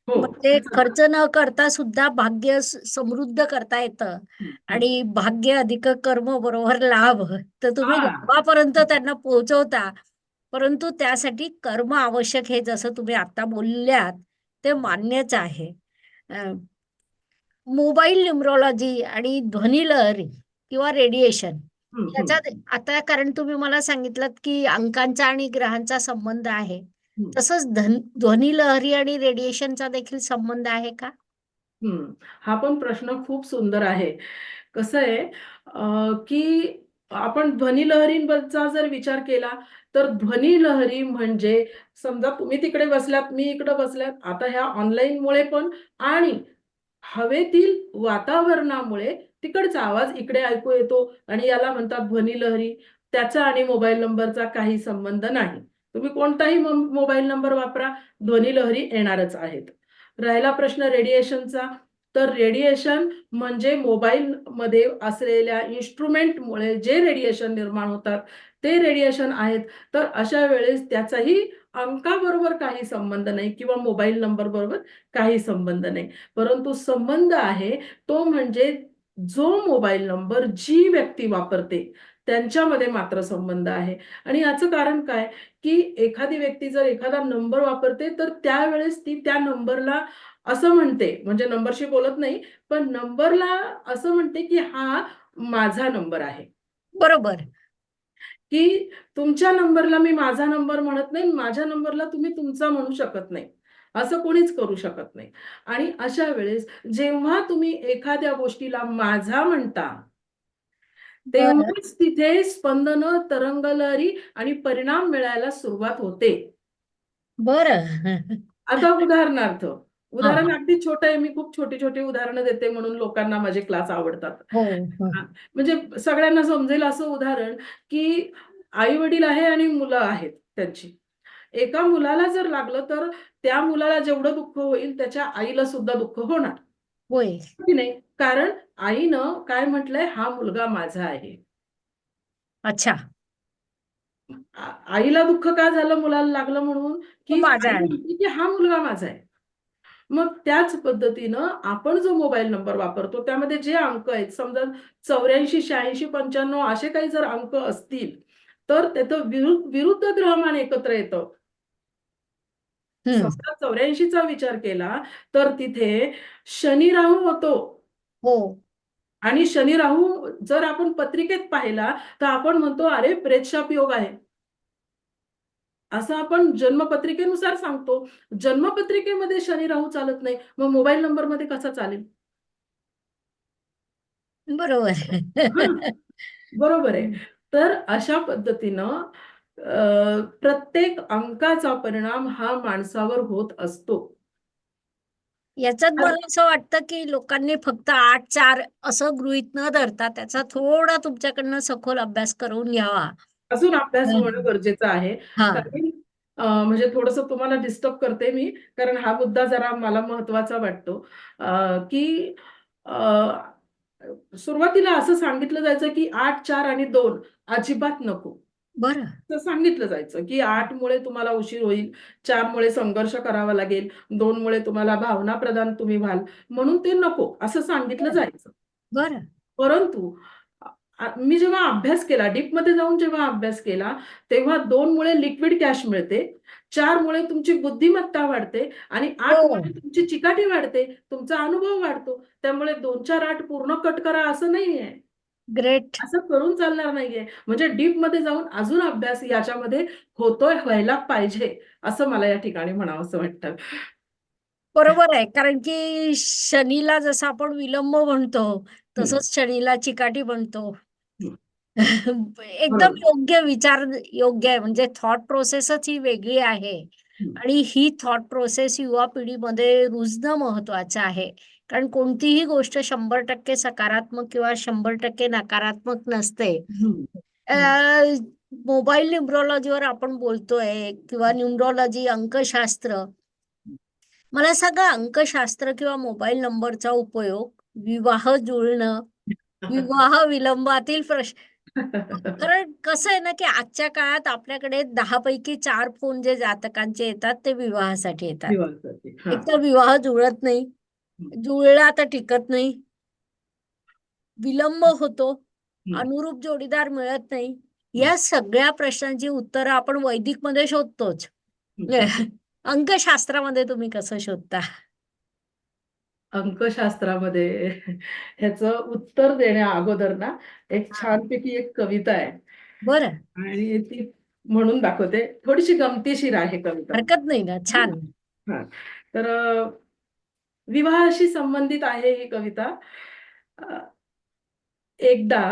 हो. म्हणजे खर्च न करता सुद्धा भाग्य समृद्ध करता येतं. हं, हं. आणि भाग्य अधिक कर्म बरोबर लाभ, तर तुम्ही हां. लाभापर्यंत त्यांना पोहोचवता. परंतु त्यासाठी कर्म आवश्यक, हे जसं तुम्ही आता बोलल्यात ते मान्यच आहे. मोबाईल न्यूमरॉलॉजी आणि ध्वनिलहरी किंवा रेडिएशन हं, हं, याच्यात आता, कारण तुम्ही मला सांगितलंत की अंकांचा आणि ग्रहांचा संबंध आहे, हं, तसंच ध्वनिलहरी आणि रेडिएशनचा देखील संबंध आहे का? हं. हा पण प्रश्न खूप सुंदर आहे. कसं आहे की आपण ध्वनिलहरींचा जर विचार केला, तर ध्वनिलहरी म्हणजे समजा तुम्ही तिकडे बसलात, मी इकडं बसल्यात. आता ह्या ऑनलाईनमुळे पण आणि हवेतील वातावरणामुळे तिकडचा आवाज इकडे ऐकू येतो आणि याला म्हणतात ध्वनिलहरी. त्याचा आणि मोबाईल नंबरचा काही संबंध नाही. तुम्ही कोणताही मोबाईल नंबर वापरा, ध्वनिलहरी येणारच आहेत. राहिला प्रश्न रेडिएशनचा, तर रेडिएशन म्हणजे मोबाईलमध्ये असलेल्या इन्स्ट्रुमेंटमुळे जे रेडिएशन निर्माण होतात, ते रेडिएशन आहेत. तर अशा वेळेस त्याचाही अंकाबरोबर काही संबंध नाही किंवा मोबाईल नंबरबरोबर काही संबंध नाही. परंतु संबंध आहे तो म्हणजे जो मोबाईल नंबर जी व्यक्ती वापरते त्यांच्यामध्ये मात्र संबंध आहे. आणि याचं कारण काय, की एखादी व्यक्ती जर एखादा नंबर वापरते, तर त्यावेळेस ती त्या नंबरला असं म्हणते, म्हणजे नंबरशी बोलत नाही, पण नंबरला असं म्हणते, की हा माझा नंबर आहे. बरोबर. की तुमच्या नंबरला मी माझा नंबर म्हणत नाही, माझ्या नंबरला तुम्ही तुमचा म्हणू शकत नाही. असं कोणीच करू शकत नाही. आणि अशा वेळेस जेव्हा तुम्ही एखाद्या गोष्टीला माझा म्हणता, बरं. तेव्हाच तिथे स्पंदनं, तरंगलहरी आणि परिणाम मिळायला सुरुवात होते. बरं. आता उदाहरणार्थ, हां, उदाहरण हां. अगदी छोटं आहे. मी खूप छोटी-छोटी उदाहरणं देते म्हणून लोकांना माझे क्लास आवडतात. हो, हो. हां, म्हणजे सगळ्यांना समजेल असं उदाहरण, की आई-वडील आहे आणि मुलं आहेत त्यांची. एका मुलाला जर लागलं, तर त्या मुलाला जेवढं दुःख होईल, त्याच्या आईला सुद्धा दुःख होणार. होय. हो की नाही? कारण आईनं काय म्हटलंय, "हा मुलगा माझा आहे." अच्छा. आईला दुःख का झालं मुलाला लागलं म्हणून, तो की माझा आई आहे. म्हणते, की "हा मुलगा माझा आहे." मग त्याच पद्धतीनं आपण जो मोबाईल नंबर वापरतो, त्यामध्ये जे अंक आहेत, समजा 84, 86, 95 असे काही जर अंक असतील, तर त्याचं विरुद्ध ग्रहमान एकत्र येतं. हं. समजा 84 चा विचार केला, तर तिथे शनी राहू होतो हो. आणि शनी राहू जर आपण पत्रिकेत पाहिला, तर आपण म्हणतो, "अरे, प्रेतशाप योग आहे." असं आपण जन्मपत्रिकेनुसार सांगतो. जन्मपत्रिकेमध्ये शनी राहू चालत नाही. मग मोबाईल नंबरमध्ये कसा चालेल? बरोबर. हां, बरोबर आहे. हं. तर अशा पद्धतीनं प्रत्येक अंकाचा परिणाम हा माणसावर होत असतो. याच्यात मला असं वाटतं, की लोकांनी फक्त 8-4 असं गृहीत न धरता त्याचा थोडा तुमच्याकडनं सखोल अभ्यास करून घ्यावा. अजून अभ्यास हं. होणं गरजेचं आहे. हां. कारण म्हणजे थोडंसं तुम्हाला डिस्टर्ब करते मी, कारण हा मुद्दा जरा मला महत्त्वाचा वाटतो. की अ, सुरुवातीला असं सांगितलं जायचं, की 8, 4 आणि 2 अजिबात नको. बरं. असं सांगितलं जायचं, की 8 मुळे तुम्हाला उशीर होईल, 4 मुळे संघर्ष करावा लागेल, 2 मुळे तुम्हाला भावनाप्रधान तुम्ही व्हाल, म्हणून ते नको असं सांगितलं बरं. जायचं. बरं. परंतु अ, मी जेव्हा अभ्यास केला, डीपमध्ये जाऊन जेव्हा अभ्यास केला, तेव्हा 2 मुळे लिक्विड कॅश मिळते, 4 मुळे तुमची बुद्धिमत्ता वाढते आणि 8 हो. मुळे तुमची चिकाटी वाढते, तुमचा अनुभव वाढतो. त्यामुळे 2, 4, 8 पूर्ण कट करा असं नाहीये. ग्रेट. असं करून चालणार नाहीये. म्हणजे डीपमध्ये जाऊन अजून अभ्यास याच्यामध्ये होतोय, व्हायला पाहिजे, असं मला या ठिकाणी म्हणावसं वाटतं. बरोबर आहे. कारण की शनीला जसं आपण विलंब म्हणतो, हं, तसंच शनीला चिकाटी म्हणतो. हं. एकदम बरोबर. योग्य विचार, योग्य आहे. म्हणजे थॉट प्रोसेसच ही वेगळी आहे. हं, आणि ही थॉट प्रोसेस युवा पिढीमध्ये रुजणं महत्वाचं आहे. कारण कोणतीही गोष्ट 100% सकारात्मक किंवा 100% नकारात्मक नसते. हं, अ, हं. मोबाईल न्यूमरॉलॉजीवर आपण बोलतोय किंवा न्यूमरॉलॉजी, अंकशास्त्र. मला सांगा, अंकशास्त्र किंवा मोबाईल नंबरचा उपयोग विवाह जुळणं, विवाह विलंबातील कारण कसं आहे ना, की आजच्या काळात आपल्याकडे 10 पैकी 4 फोन जे जातकांचे येतात, ते विवाहासाठी येतात. दिवाळीसाठी. हां. एकतर विवाह जुळत नाही, हं, जुळला तर टिकत नाही, विलंब होतो, हं, अनुरूप जोडीदार मिळत नाही. हं, या सगळ्या प्रश्नांची उत्तरं आपण वैदिकमध्ये शोधतोच. हं, हं. अंकशास्त्रामध्ये तुम्ही कसं शोधता? अंकशास्त्रामध्ये ह्याचं उत्तर देण्या अगोदर ना, एक हां. छानपैकी एक कविता आहे बरं. आणि ती म्हणून दाखवते. थोडीशी गमतीशीर आहे कविता. हरकत नाही ना. हां, छान. हां. तर विवाहाशी संबंधित आहे ही कविता. अ, एकदा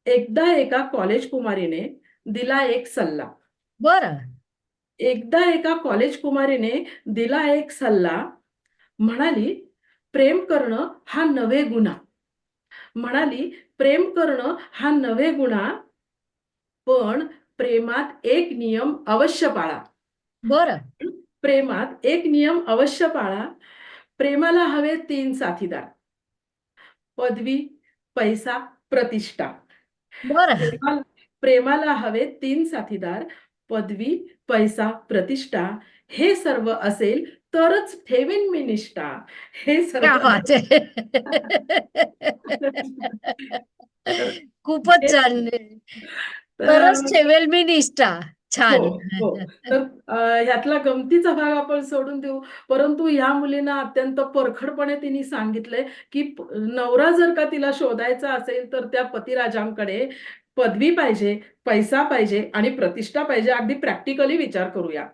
एकदा एका कॉलेज कुमारीने दिला एक सल्ला. बरं. एकदा एका कॉलेज कुमारीने दिला एक सल्ला, म्हणाली, "प्रेम करणं हा नवे गुन्हा." म्हणाली, "प्रेम करणं हा नवे गुन्हा, पण प्रेमात एक नियम अवश्य पाळा." बरं. प्रेमात एक नियम अवश्य पाळा. प्रेमाला हवे 3 साथीदार. पदवी, पैसा, प्रतिष्ठा. बरं. प्रेमाला प्रेमाला हवे 3 साथीदार. पदवी, पैसा, प्रतिष्ठा. हे सर्व असेल तरच ठेवीन मी निष्ठा. हे क्या सर्व बात है! तर खूपच हे छान. तरच तर ठेवेल मी निष्ठा. हो, छान. हो. तर ह्यातला गमतीचा भाग आपण सोडून देऊ. परंतु ह्या मुलीनं अत्यंत परखडपणे तिने सांगितलंय, की नवरा जर का तिला शोधायचा असेल, तर त्या पतिराजांकडे पदवी पाहिजे, पैसा पाहिजे आणि प्रतिष्ठा पाहिजे. अगदी प्रॅक्टिकली विचार करूया.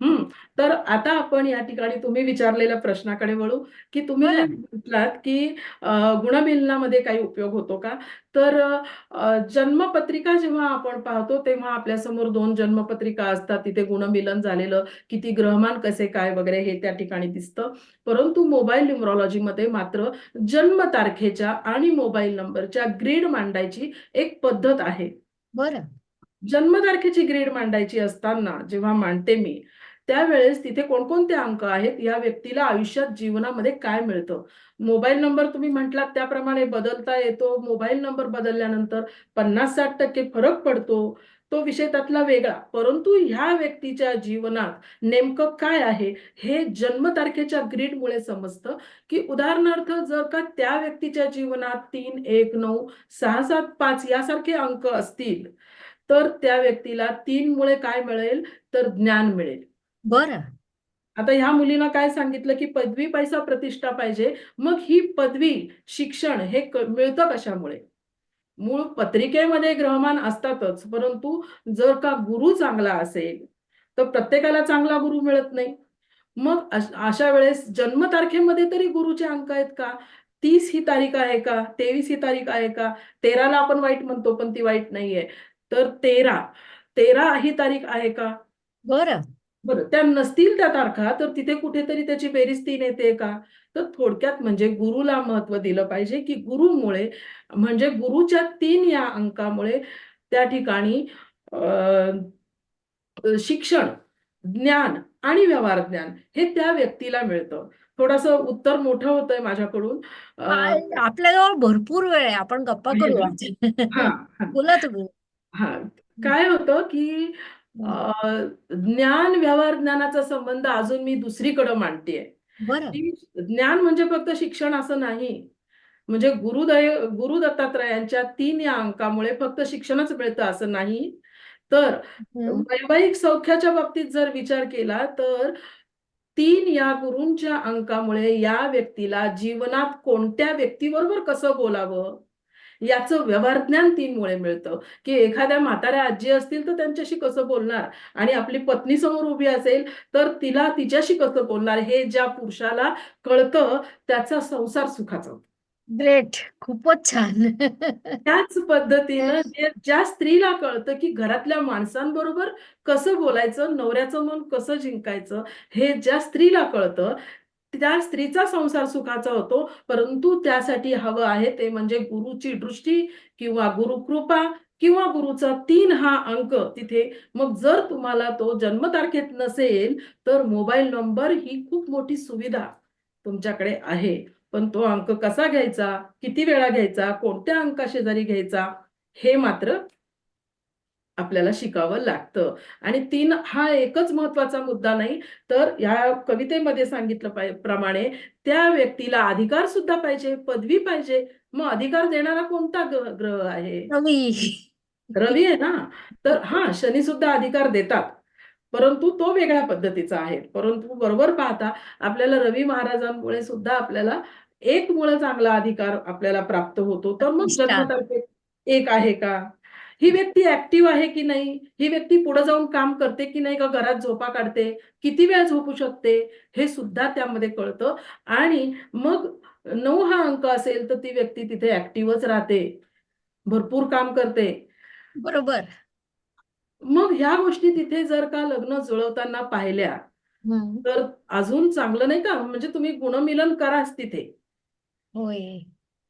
हं. तर आता आपण या ठिकाणी तुम्ही विचारलेल्या प्रश्नाकडे वळू, की तुम्ही जे बरं. म्हटलात, की गुणमिलनामध्ये काही उपयोग होतो का? तर जन्मपत्रिका जेव्हा आपण पाहतो, तेव्हा आपल्यासमोर 2 जन्मपत्रिका असतात. तिथे गुणमिलन झालेलं, किती ग्रहमान कसे काय वगैरे हे त्या ठिकाणी दिसतं. परंतु मोबाईल न्यूमरॉलॉजीमध्ये मात्र जन्मतारखेच्या आणि मोबाईल नंबरच्या ग्रीड मांडायची एक पद्धत आहे. बरं. जन्मतारखेची ग्रीड मांडायची असताना जेव्हा मांडते मी, त्यावेळेस तिथे कोणकोणते अंक आहेत, या व्यक्तीला आयुष्यात जीवनामध्ये काय मिळतं? मोबाईल नंबर तुम्ही म्हटलात त्याप्रमाणे बदलता येतो. मोबाईल नंबर बदलल्यानंतर 50-60% फरक पडतो. तो विषय त्यातला वेगळा. परंतु ह्या व्यक्तीच्या जीवनात नेमकं काय आहे, हे जन्मतारखेच्या ग्रीडमुळे समजतं, की उदाहरणार्थ जर का त्या व्यक्तीच्या जीवनात 3, 1, 9, 6, 7, 5 यासारखे अंक असतील, तर त्या व्यक्तीला 3 मुळे काय मिळेल, तर ज्ञान मिळेल. बरं. आता ह्या मुलीनं काय सांगितलं, की पदवी, पैसा, प्रतिष्ठा पाहिजे. मग ही पदवी, शिक्षण हे मिळतं कशामुळे? मूळ पत्रिकेमध्ये ग्रहमान असतातच, परंतु जर का गुरु चांगला असेल, तर प्रत्येकाला चांगला गुरु मिळत नाही. मग अशा वेळेस जन्मतारखेमध्ये तरी गुरुचे अंक आहेत का? 30 ही तारीख आहे का? 23 ही तारीख आहे का? 13 ला आपण वाईट म्हणतो, पण ती वाईट नाहीये. तर 13 ही तारीख आहे का? बरं. बरं, त्या नसतील त्या तारखा, तर तिथे कुठेतरी त्याची बेरीज 3 येते का? तर थोडक्यात म्हणजे गुरुला महत्त्व दिलं पाहिजे, की गुरुमुळे म्हणजे गुरुच्या 3 या अंकामुळे त्या ठिकाणी अ, शिक्षण, ज्ञान आणि व्यवहार ज्ञान हे त्या व्यक्तीला मिळतं. थोडंसं उत्तर मोठं होतंय माझ्याकडून. आपल्याजवळ भरपूर वेळ आहे. आपण गप्पा आहे करू ना? आज. हां, हां. बोला तुम्ही. हां. हं. काय होतं, की हं. ज्ञान, व्यवहार ज्ञानाचा संबंध अजून मी दुसरीकडे मांडतीये, बरं. की ज्ञान म्हणजे फक्त शिक्षण असं नाही. म्हणजे गुरु दत्तात्रयांच्या 3 या अंकामुळे फक्त शिक्षणच मिळतं असं नाही. तर हं. वैवाहिक सौख्याच्या बाबतीत जर विचार केला, तर 3 या गुरूंच्या अंकामुळे या व्यक्तीला जीवनात कोणत्या व्यक्तीबरोबर कसं बोलावं, याचं व्यवहार ज्ञान 3 मुळे मिळतं, की एखाद्या म्हाताऱ्या आजी असतील, तर त्यांच्याशी कसं बोलणार आणि आपली पत्नी समोर उभी असेल, तर तिला तिच्याशी कसं बोलणार, हे ज्या पुरुषाला कळतं, त्याचा संसार सुखाचा होतो. ग्रेट. खूपच छान. त्याच पद्धतीनं ज्या स्त्रीला कळतं, की घरातल्या माणसांबरोबर कसं बोलायचं, नवऱ्याचं मन कसं जिंकायचं, हे ज्या स्त्रीला कळतं, त्या स्त्रीचा संसार सुखाचा होतो. परंतु त्यासाठी हवं आहे ते म्हणजे गुरुची दृष्टी किंवा गुरुकृपा किंवा गुरुचा 3 हा अंक तिथे. मग जर तुम्हाला तो जन्मतारखेत नसेल, तर मोबाईल नंबर ही खूप मोठी सुविधा तुमच्याकडे आहे. पण तो अंक कसा घ्यायचा, किती वेळा घ्यायचा, कोणत्या अंकाशेजारी घ्यायचा, हे मात्र आपल्याला शिकावं लागतं. आणि 3 हा एकच महत्त्वाचा मुद्दा नाही, तर या कवितेमध्ये सांगितलं प्रमाणे त्या व्यक्तीला अधिकार सुद्धा पाहिजे, पदवी पाहिजे. मग अधिकार देणारा कोणता ग्रह आहे? रवी. रवी आहे ना. तर हां, शनीसुद्धा अधिकार देतात. परंतु तो वेगळ्या पद्धतीचा आहे. परंतु बरोबर पाहता आपल्याला रवी महाराजांमुळे सुद्धा आपल्याला एक मुळं चांगला अधिकार आपल्याला प्राप्त होतो. तर मग प्रतिष्ठा. जन्मतारखेत एक आहे का? ही व्यक्ती ॲक्टिव्ह आहे की नाही? ही व्यक्ती पुढे जाऊन काम करते की नाही? का घरात झोपा काढते? किती वेळ झोपू शकते? हे सुद्धा त्यामध्ये कळतं आणि मग 9 हा अंक असेल, तर ती व्यक्ती तिथे ॲक्टिव्हच राहते. भरपूर काम करते. बरोबर. मग ह्या गोष्टी तिथे जर का लग्न जुळवताना पाहिल्या, हं. तर अजून चांगलं नाही का? म्हणजे तुम्ही गुणमिलन कराच तिथे. होय.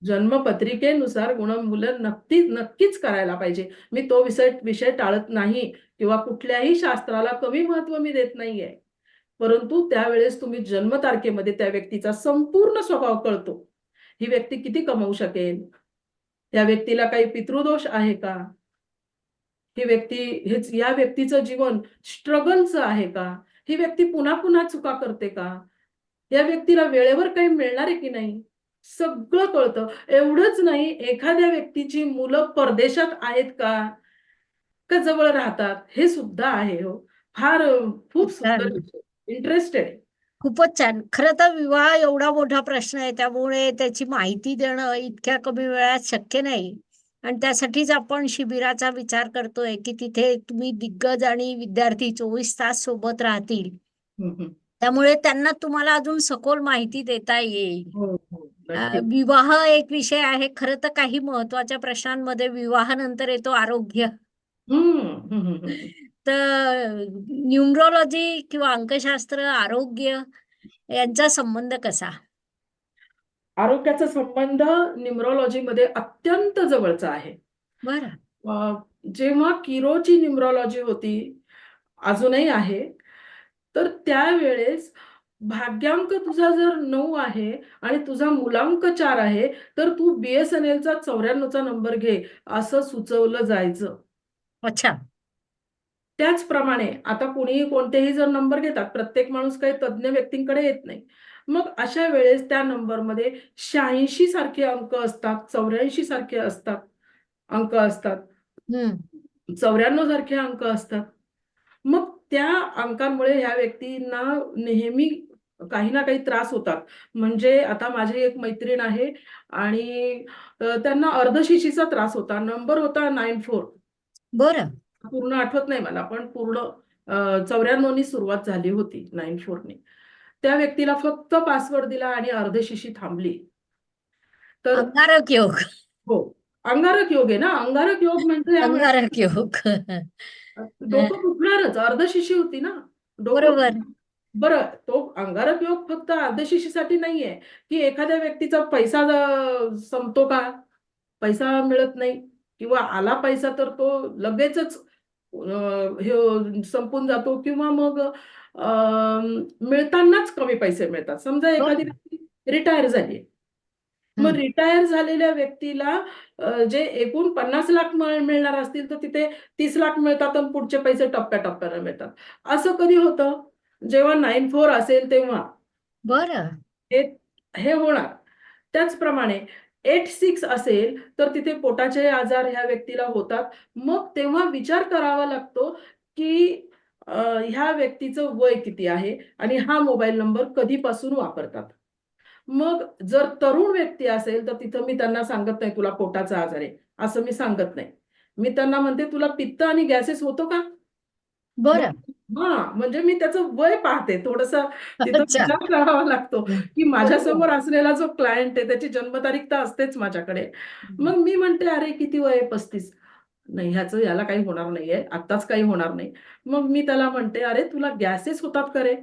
जन्मपत्रिकेनुसार गुणमुलन नक्कीच करायला पाहिजे. मी तो विषय विषय टाळत नाही किंवा कुठल्याही शास्त्राला कमी महत्त्व मी देत नाहीये. परंतु त्यावेळेस तुम्ही जन्मतारखेमध्ये त्या व्यक्तीचा संपूर्ण स्वभाव कळतो. ही व्यक्ती किती कमवू शकेल? त्या व्यक्तीला काही पितृदोष आहे का? ही व्यक्ती या व्यक्तीचं जीवन स्ट्रगलचं आहे का? ही व्यक्ती पुन्हा-पुन्हा चुका करते का? या व्यक्तीला वेळेवर काही मिळणार आहे की नाही? सगळं कळतं. एवढंच नाही, एखाद्या व्यक्तीची मुलं परदेशात आहेत का? का जवळ राहतात? हे सुद्धा आहे हो. फार खूप खूप सुंदर छान. विषय. इंटरेस्टेड. खूपच छान. खरं तर विवाह एवढा मोठा प्रश्न आहे, त्यामुळे त्याची माहिती देणं इतक्या कमी वेळात शक्य नाही. आणि त्यासाठीच आपण शिबिराचा विचार करतोय, की तिथे तुम्ही दिग्गज आणि विद्यार्थी 24 तास सोबत राहतील. हं, हं. त्यामुळे त्यांना तुम्हाला अजून सखोल माहिती देता येईल. हो, हो. नक्कीच. विवाह एक विषय आहे. खरं तर काही महत्त्वाच्या प्रश्नांमध्ये विवाहानंतर येतो आरोग्य. हं, हं, हं, हं. तर न्यूमरॉलॉजी किंवा अंकशास्त्र, आरोग्य यांचा संबंध कसा? आरोग्याचा संबंध न्यूमरॉलॉजीमध्ये अत्यंत जवळचा आहे. बरं. अ, जेव्हा किरोची न्यूमरॉलॉजी होती, अजूनही आहे, तर त्यावेळेस भाग्यांक तुझा जर 9 आहे आणि तुझा मूलांक 4 आहे, तर तू BSNLचा 94 चा नंबर घे, असं सुचवलं जायचं. अच्छा. त्याचप्रमाणे आता कोणीही कोणतेही जर नंबर घेतात, प्रत्येक माणूस काही तज्ञ व्यक्तींकडे येत नाही. मग अशा वेळेस त्या नंबरमध्ये 86 सारखे अंक असतात, 84 सारखे असतात अंक असतात, हं. 94 सारखे अंक असतात. मग त्या अंकांमुळे ह्या व्यक्तींना नेहमी काही ना काही त्रास होतात. म्हणजे आता माझी एक मैत्रीण आहे आणि त्यांना अर्धशिशीचा त्रास होता. नंबर होता 94. बरं. पूर्ण आठवत नाही मला, पण पूर्ण 94 नी सुरुवात झाली होती 94 नी. त्या व्यक्तीला फक्त पासवर्ड दिला आणि अर्धशिशी थांबली. तर अंगारक योग. हो, अंगारक योग आहे ना, अंगारक योग म्हणजे या अंगारक माणसाला योग. हं. डोकं फुटणारच, अर्धशिशी होती ना, डोकं बरोबर. फुटणार. बरं, तो अंगारक योग फक्त अर्धशिशीसाठी नाहीये, की एखाद्या व्यक्तीचा पैसा संपतो का? पैसा मिळत नाही किंवा आला पैसा तर तो लगेचच हे संपून जातो किंवा मग मिळतानाच कमी पैसे मिळतात. समजा एखादी बरं. व्यक्ती रिटायर झाली. मग हं. रिटायर झालेल्या व्यक्तीला जे एकूण 50,00,000 मिळणार असतील, तर तिथे 30,00,000 मिळतात आणि पुढचे पैसे टप्प्या-टप्प्याने मिळतात. असं कधी होतं? जेव्हा 94 असेल तेव्हा. बरं. हे हे होणार. त्याचप्रमाणे 86 असेल, तर तिथे पोटाचे आजार ह्या व्यक्तीला होतात. मग तेव्हा विचार करावा लागतो, की ह्या व्यक्तीचं वय किती आहे आणि हा मोबाईल नंबर कधीपासून वापरतात. मग जर तरुण व्यक्ती असेल, तर तिथं मी त्यांना सांगत नाही, "तुला पोटाचा आजार आहे." असं मी सांगत नाही. मी त्यांना म्हणते, "तुला पित्त आणि गॅसेस होतो का?" मग बरं. म्हणजे मी त्याचं वय पाहते. थोडंसं तिथं अच्छा. विचार करावा लागतो, की बरोबर. माझ्यासमोर असलेला जो क्लायंट आहे त्याची जन्मतारीख तर असतेच माझ्याकडे. हम्म. मग मी म्हणते, "अरे किती वय आहे?" 35. नाही याला काही होणार नाहीये. आत्ताच काही होणार नाही. मग मी त्याला म्हणते, "अरे तुला गॅसेस होतात का रे?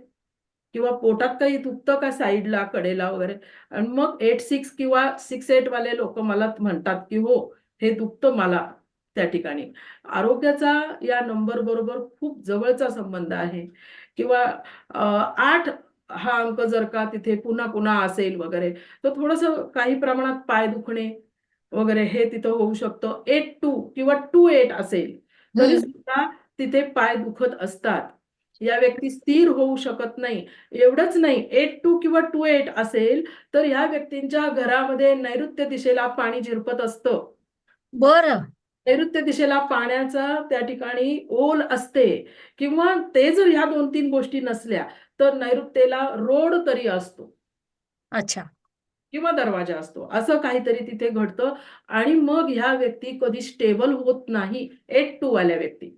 किंवा पोटात काही दुखतं का साइडला, कडेला वगैरे?" आणि मग 86 किंवा 68 वाले लोकं मला म्हणतात, की "हो, हे दुखतं मला त्या ठिकाणी." आरोग्याचा या नंबर बरोबर खूप जवळचा संबंध आहे किंवा 8 हा अंक जर का तिथे पुन्हा-पुन्हा असेल वगैरे, तर थोडंसं काही प्रमाणात पाय दुखणे वगैरे हे तिथं होऊ शकतं. 8-2 किंवा 2-8 असेल, तरी हम्म. सुद्धा तिथे पाय दुखत असतात. या व्यक्ती स्थिर होऊ शकत नाही. एवढंच नाही 8-2 किंवा 2-8 असेल, तर ह्या व्यक्तींच्या घरामध्ये नैऋत्य दिशेला पाणी झिरपत असतं. बरं. नैऋत्य दिशेला पाण्याचा त्या ठिकाणी ओल असते किंवा ते जर ह्या 2-3 गोष्टी नसल्या, तर नैऋत्येला रोड तरी असतो अच्छा. किंवा दरवाजा असतो. असं काहीतरी तिथे घडतं आणि मग ह्या व्यक्ती कधी स्टेबल होत नाही. 8-2 वाल्या व्यक्ती.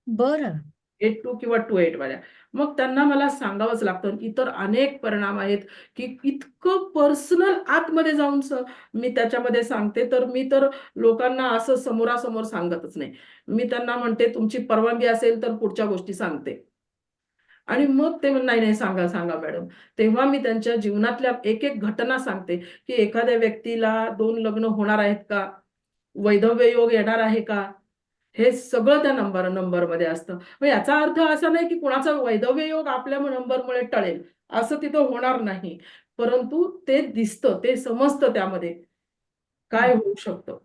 बरं. 8-2 किंवा 2-8 वाल्या. मग त्यांना मला सांगावंच लागतं. इतर अनेक परिणाम आहेत, की इतकं पर्सनल आतमध्ये जाऊन मी त्याच्यामध्ये सांगते, तर मी तर लोकांना असं समोरासमोर सांगतच नाही. मी त्यांना म्हणते, "तुमची परवानगी असेल तर पुढच्या गोष्टी सांगते." आणि मग ते "नाही, नाही, सांगा, सांगा मॅडम." तेव्हा मी त्यांच्या जीवनातल्या एक-एक घटना सांगते, की एखाद्या व्यक्तीला 2 लग्न होणार आहेत का? वैधव्य योग येणार आहे का? हे सगळं त्या नंबरमध्ये असतं. मग याचा अर्थ असा नाही, की कुणाचा वैधव्य योग आपल्या नंबरमुळे टळेल, असं तिथं होणार नाही. परंतु ते दिसतं, ते समजतं त्यामध्ये काय होऊ शकतं.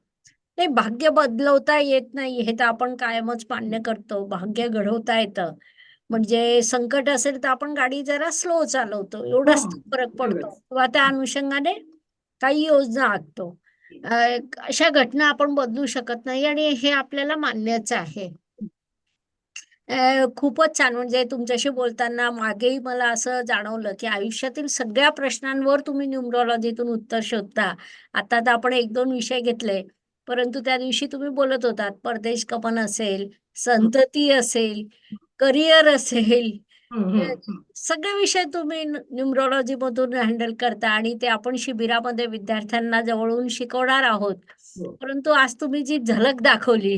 नाही, भाग्य बदलवता येत नाही हे तर आपण कायमच मान्य करतो. भाग्य घडवता येतं. म्हणजे संकट असेल तर आपण गाडी जरा स्लो चालवतो, एवढाच हां, तो फरक पडतो तेवढंच. किंवा त्या अनुषंगाने काही योजना आखतो. अ, अशा घटना आपण बदलू शकत नाही आणि हे आपल्याला मान्यच आहे. खूपच छान. म्हणजे तुमच्याशी बोलताना मागेही मला असं जाणवलं, की आयुष्यातील सगळ्या प्रश्नांवर तुम्ही न्यूमरॉलॉजीतून उत्तर शोधता. आता तर आपण 1-2 विषय घेतले, परंतु त्या दिवशी तुम्ही बोलत होतात परदेश गमन असेल, हं, संतती असेल, करिअर असेल, हं, अ, हं, हं. सगळे विषय तुम्ही न्यूमरॉलॉजीमधून हँडल करता आणि ते आपण शिबिरामध्ये विद्यार्थ्यांना जवळून शिकवणार आहोत. हो. परंतु आज तुम्ही जी झलक दाखवली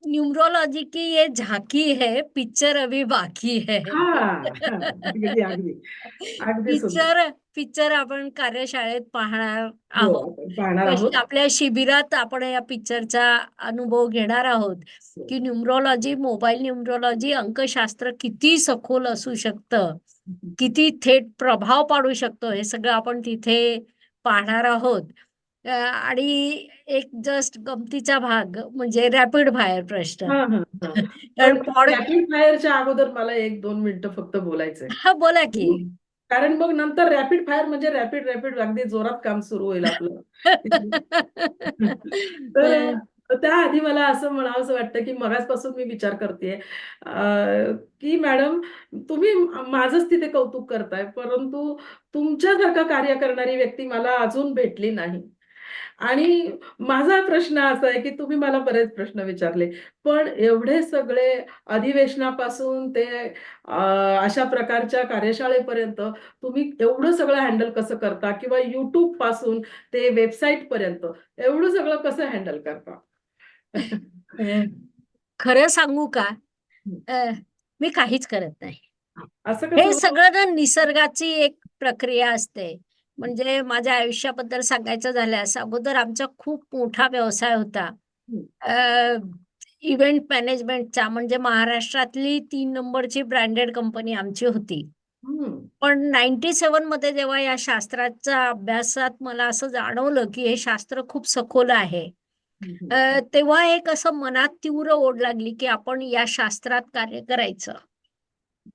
न्यूमरोलॉजी की ये झांकी है, पिक्चर अभी बाकी है. हां, हां. अगदी, अगदी. अगदी सुंदर. पिक्चर पिक्चर आपण कार्यशाळेत पाहणार हो, आहोत. आपण पाहणार कशी आहोत. आपल्या शिबिरात आपण या पिक्चरचा अनुभव घेणार आहोत, हो. की न्यूमरोलॉजी, मोबाईल न्यूमरोलॉजी, अंकशास्त्र किती सखोल असू शकतं, किती थेट प्रभाव पाडू शकतो, हे सगळं आपण तिथे पाहणार आहोत. आणि एक जस्ट गमतीचा भाग म्हणजे रॅपिड फायर प्रश्न. हां, हां, हां. पण कारण पॉड रॅपिड फायरच्या अगोदर मला 1-2 मिनिटं फक्त बोलायचंय. हां, बोला की. कारण मग नंतर रॅपिड फायर म्हणजे रॅपिड अगदी जोरात काम सुरू होईल आपलं. तर अ, त्याआधी मला असं म्हणावसं वाटतं, की मगाचपासून मी विचार करतेय, की मॅडम तुम्ही माझंच तिथे कौतुक करताय, परंतु तुमच्यासारखं कार्य करणारी व्यक्ती मला अजून भेटली नाही. आणि माझा प्रश्न असा आहे, की तुम्ही मला बरेच प्रश्न विचारले. पण एवढे सगळे अधिवेशनापासून ते अशा प्रकारच्या कार्यशाळेपर्यंत तुम्ही एवढं सगळं हँडल कसं करता? किंवा YouTubeपासून ते वेबसाईटपर्यंत एवढं सगळं कसं हँडल करता? अ, खरं सांगू का? हं. अ, मी काहीच करत नाही. असं कसं हे हो? सगळं ना निसर्गाची एक प्रक्रिया असते. म्हणजे माझ्या आयुष्याबद्दल सांगायचं झाल्यास अगोदर आमचा खूप मोठा व्यवसाय होता. हं, इव्हेंट मॅनेजमेंटचा म्हणजे महाराष्ट्रातली 3 नंबरची ब्रँडेड कंपनी आमची होती. हं, पण 97 मध्ये जेव्हा या शास्त्राच्या अभ्यासात मला असं जाणवलं, की हे शास्त्र खूप सखोल आहे. हं, हं, तेव्हा एक असं मनात तीव्र ओढ लागली, की आपण या शास्त्रात कार्य करायचं.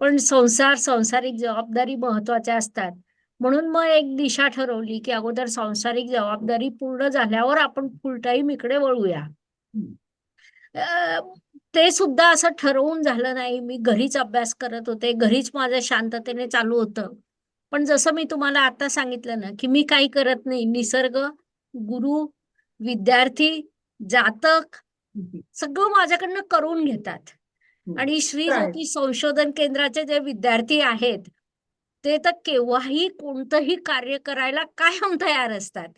पण सांसारिक जबाबदारी महत्त्वाच्या असतात. म्हणून मग एक दिशा ठरवली, की अगोदर सांसारिक जबाबदारी पूर्ण झाल्यावर आपण फुल टाईम इकडे वळूया. हं, अ, ते सुद्धा असं ठरवून झालं नाही. मी घरीच अभ्यास करत होते. घरीच माझं शांततेने चालू होतं. पण जसं मी तुम्हाला आता सांगितलं ना, की मी काही करत नाही. निसर्ग, गुरु, विद्यार्थी, जातक हं. सगळं माझ्याकडनं करून घेतात. हं. आणि श्री काय? ज्योती संशोधन केंद्राचे जे विद्यार्थी आहेत, ते तर केव्हाही कोणतंही कार्य करायला कायम तयार असतात.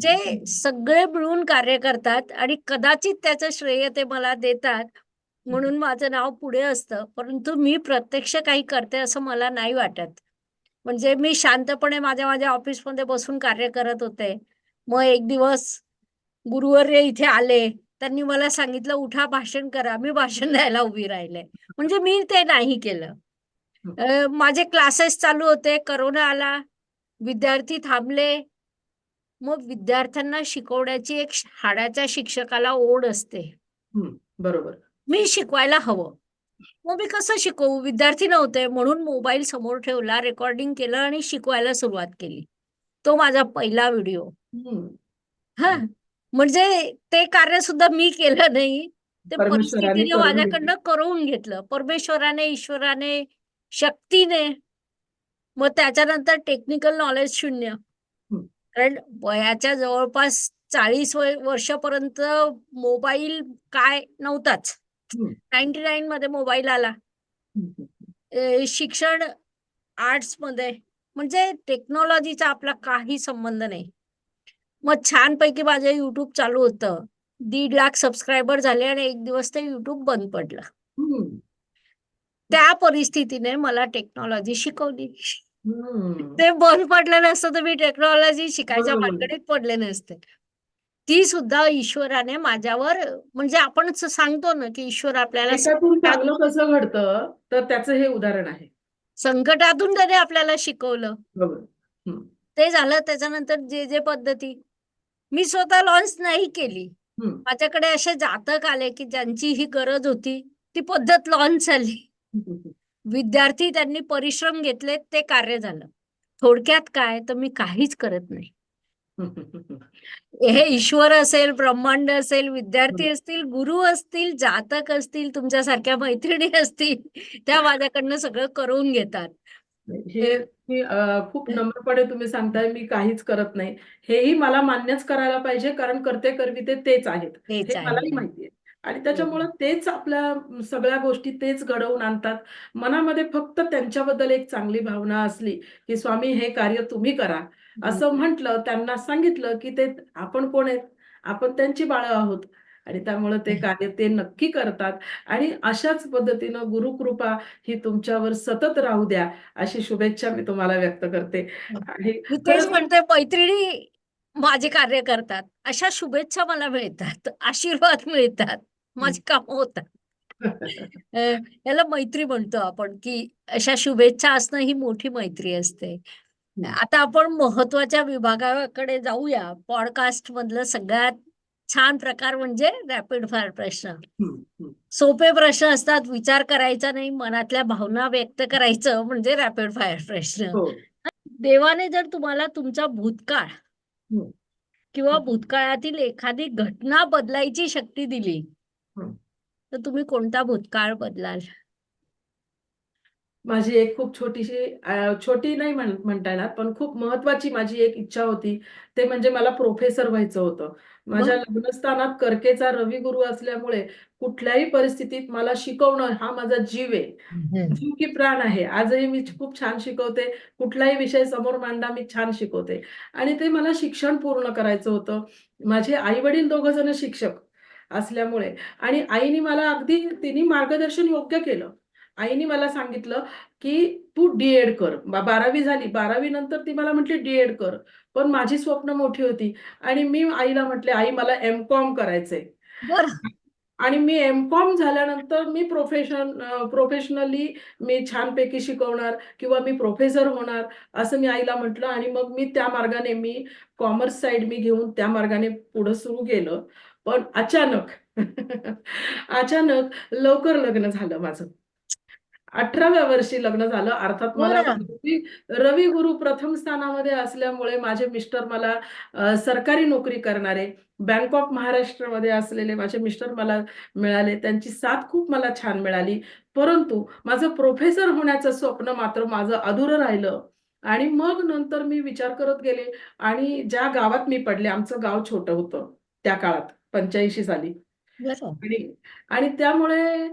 जे हं. सगळे मिळून कार्य करतात आणि कदाचित त्याचं श्रेय ते मला देतात, हं. म्हणून माझं नाव पुढे असतं. परंतु मी प्रत्यक्ष काही करते असं मला नाही वाटत. म्हणजे मी शांतपणे माझ्या माझ्या ऑफिसमध्ये बसून कार्य करत होते. मग एक दिवस गुरुवर्य इथे आले. त्यांनी मला सांगितलं, "उठा, भाषण करा." मी भाषण द्यायला उभी राहिले. म्हणजे मी ते नाही केलं. हं. माझे क्लासेस चालू होते. कोरोना आला. विद्यार्थी थांबले. मग विद्यार्थ्यांना शिकवण्याची एक शाळेच्या शिक्षकाला ओढ असते. हं. बरोबर. मी शिकवायला हवं. मग मी कसं शिकवू? विद्यार्थी नव्हते म्हणून मोबाईल समोर ठेवला, रेकॉर्डिंग केलं आणि शिकवायला सुरुवात केली. तो माझा पहिला व्हिडिओ. हं. हां, म्हणजे ते कार्यसुद्धा मी केलं नाही. ते परमेश्वराने परिस्थितीने करून घेतलं. माझ्याकडनं करवून घेतलं. परमेश्वराने, ईश्वराने, शक्तीने. मग त्याच्यानंतर टेक्निकल नॉलेज शून्य. हं. कारण वयाच्या जवळपास 40 वर्षापर्यंत मोबाईल काय नव्हताच. हं. 99 मध्ये मोबाईल आला. हं. हं. शिक्षण आर्ट्समध्ये म्हणजे टेक्नॉलॉजीचा आपला काही संबंध नाही. मग छानपैकी माझं YouTube चालू होतं. 1.5 लाख सबस्क्रायबर झाले आणि एक दिवस ते YouTube बंद पडलं. हं. त्या परिस्थितीने मला टेक्नॉलॉजी शिकवली. हं. ते बंद पडलं नसतं तर मी टेक्नॉलॉजी शिकायच्या बरोबर. भानगडीत पडले नसते. ती सुद्धा ईश्वराने माझ्यावर म्हणजे आपण सांगतो ना, की ईश्वर आपल्याला एकातून चांगलं कसं घडतं, तर त्याचं हे उदाहरण आहे. संकटातून त्याने आपल्याला शिकवलं. बरोबर. हं. ते झालं त्याच्यानंतर जे पद्धती मी स्वतः लॉन्च नाही केली. हं. माझ्याकडे असे जातक आले, की ज्यांची ही गरज होती. ती पद्धत लॉन्च झाली. हं. हं. हं. विद्यार्थी त्यांनी परिश्रम घेतले, ते कार्य झालं. थोडक्यात काय, तर मी काहीच करत नाही. हं. हं. हं. हं. हे ईश्वर असेल, ब्रह्मांड असेल, विद्यार्थी बरोबर. असतील, गुरु असतील, जातक असतील, तुमच्यासारख्या मैत्रिणी असतील, त्या माझ्याकडनं सगळं करून घेतात. हे अ, तुम्ही खूप नम्रपणे तुम्ही सांगताय, मी काहीच करत नाही. हेही मला मान्यच करायला पाहिजे, कारण कर्ते करविते तेच आहेत. तेच हे मलाही आहे. माहिती आहे. आणि हो. त्याच्यामुळं तेच आपल्या सगळ्या गोष्टी तेच घडवून आणतात. मनामध्ये फक्त त्यांच्याबद्दल एक चांगली भावना असली, की स्वामी हे कार्य तुम्ही करा, हं. असं म्हटलं, त्यांना सांगितलं, की ते आपण कोण आहेत? आपण त्यांची बाळं आहोत. आणि त्यामुळं ते कार्य ते नक्की करतात. आणि अशाच पद्धतीनं गुरुकृपा ही तुमच्यावर सतत राहू द्या. अशी शुभेच्छा मी तुम्हाला व्यक्त करते. आणि मी तेच खरंच म्हणते मैत्रिणी माझे कार्य करतात. अशा शुभेच्छा मला मिळतात, आशीर्वाद मिळतात, हं. माझी कामं होतात. याला मैत्री म्हणतो आपण, की अशा शुभेच्छा असणं ही मोठी मैत्री असते. हं. आता आपण महत्त्वाच्या विभागाकडे जाऊया. पॉडकास्टमधलं सगळ्यात छान प्रकार म्हणजे रॅपिड फायर प्रश्न. हं. हं. सोपे प्रश्न असतात, विचार करायचा नाही, मनातल्या भावना व्यक्त करायचं म्हणजे रॅपिड फायर प्रश्न. हो. देवाने जर तुम्हाला तुमचा भूतकाळ हं. किंवा हं. भूतकाळातील एखादी घटना बदलायची शक्ती दिली, हं. तर तुम्ही कोणता भूतकाळ बदलाल? माझी एक खूप छोटीशी छोटी नाही म्हणता येणार, पण खूप महत्त्वाची माझी एक इच्छा होती. ते म्हणजे मला प्रोफेसर व्हायचं होतं. माझ्या बरं. लग्नस्थानात कर्केचा रवी गुरु असल्यामुळे कुठल्याही परिस्थितीत मला शिकवणं हा माझा जीव आहे. हं. जीव की प्राण आहे. आजही मी खूप छान शिकवते. कुठलाही विषय समोर मांडा, मी छान शिकवते. आणि ते मला शिक्षण पूर्ण करायचं होतं. माझे आई-वडील दोघं जण शिक्षक असल्यामुळे आणि आईनी मला अगदी तिन्ही मार्गदर्शन योग्य केलं. आईनी मला सांगितलं, की "तू डी-एड कर." 12वी झाली. 12वी नंतर ती मला म्हटली, "डी-एड कर." पण माझी स्वप्न मोठी होती आणि मी आईला म्हटले, "आई मला एम-कॉम करायचंय." बरं. आणि मी एम-कॉम झाल्यानंतर मी प्रोफेशनली मी छानपैकी शिकवणार किंवा मी प्रोफेसर होणार, असं मी आईला म्हटलं आणि मग मी त्या मार्गाने मी कॉमर्स साइड मी घेऊन त्या मार्गाने पुढं सुरू केलं. पण अचानक अचानक लवकर लग्न झालं माझं. 18व्या वर्षी लग्न झालं. अर्थात मला बरं. रवी गुरु प्रथम स्थानामध्ये असल्यामुळे माझे मिस्टर मला सरकारी नोकरी करणारे, बँक ऑफ महाराष्ट्रमध्ये असलेले माझे मिस्टर मला मिळाले. त्यांची साथ खूप मला छान मिळाली. परंतु माझं प्रोफेसर होण्याचं स्वप्न मात्र माझं अधुरं राहिलं. आणि मग नंतर मी विचार करत गेले आणि ज्या गावात मी पडले, आमचं गाव छोटं होतं त्या काळात 85 साली. बरं. आणि आणि त्यामुळे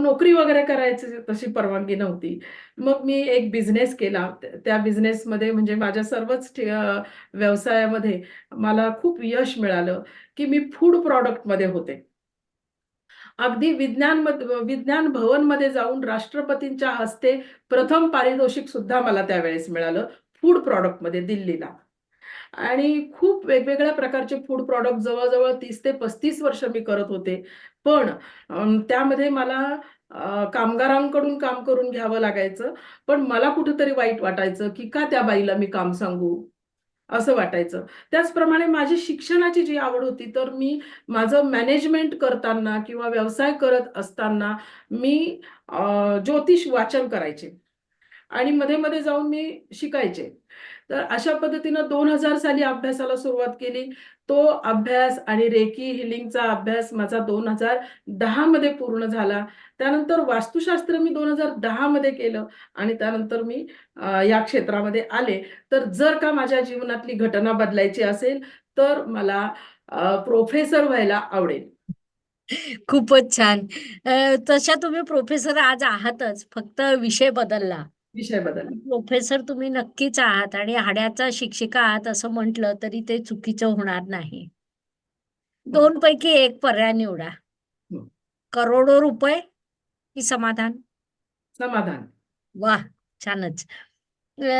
नोकरी वगैरे करायची तशी परवानगी नव्हती. मग मी एक बिझनेस केला. त्या बिझनेसमध्ये म्हणजे माझ्या सर्वच व्यवसायामध्ये मला खूप यश मिळालं, की मी फूड प्रॉडक्टमध्ये होते. अगदी विज्ञान भवनमध्ये जाऊन राष्ट्रपतींच्या हस्ते प्रथम पारितोषिक सुद्धा मला त्यावेळेस मिळालं, फूड प्रॉडक्टमध्ये दिल्लीला. आणि खूप वेगवेगळ्या प्रकारचे फूड प्रॉडक्ट जवळ-जवळ 30 ते 35 वर्ष मी करत होते. पण त्यामध्ये मला कामगारांकडून काम करून घ्यावं लागायचं. पण मला कुठेतरी वाईट वाटायचं, की का त्या बाईला मी काम सांगू? असं वाटायचं. त्याचप्रमाणे माझी शिक्षणाची जी आवड होती, तर मी माझं मॅनेजमेंट करताना किंवा व्यवसाय करत असताना मी ज्योतिष वाचन करायचे. आणि मध्ये-मध्ये जाऊन मी शिकायचे. तर अशा पद्धतीनं 2000 साली अभ्यासाला सुरुवात केली. तो अभ्यास आणि रेकी हिलिंगचा अभ्यास माझा 2010 मध्ये पूर्ण झाला. त्यानंतर वास्तुशास्त्र मी 2010 मध्ये केलं आणि त्यानंतर मी या क्षेत्रामध्ये आले. तर जर का माझ्या जीवनातली घटना बदलायची असेल, तर मला प्रोफेसर व्हायला आवडेल. खूपच छान. तशा तुम्ही प्रोफेसर आज आहातच, फक्त विषय बदलला. विषय बदलला. प्रोफेसर तुम्ही नक्कीच आहात आणि हाडाच्या शिक्षिका आहात असं म्हटलं तरी ते चुकीचं होणार नाही. हं, 2 पैकी एक पर्याय निवडा. हं. करोडो रुपये की समाधान? समाधान. वाह! छानच. अ,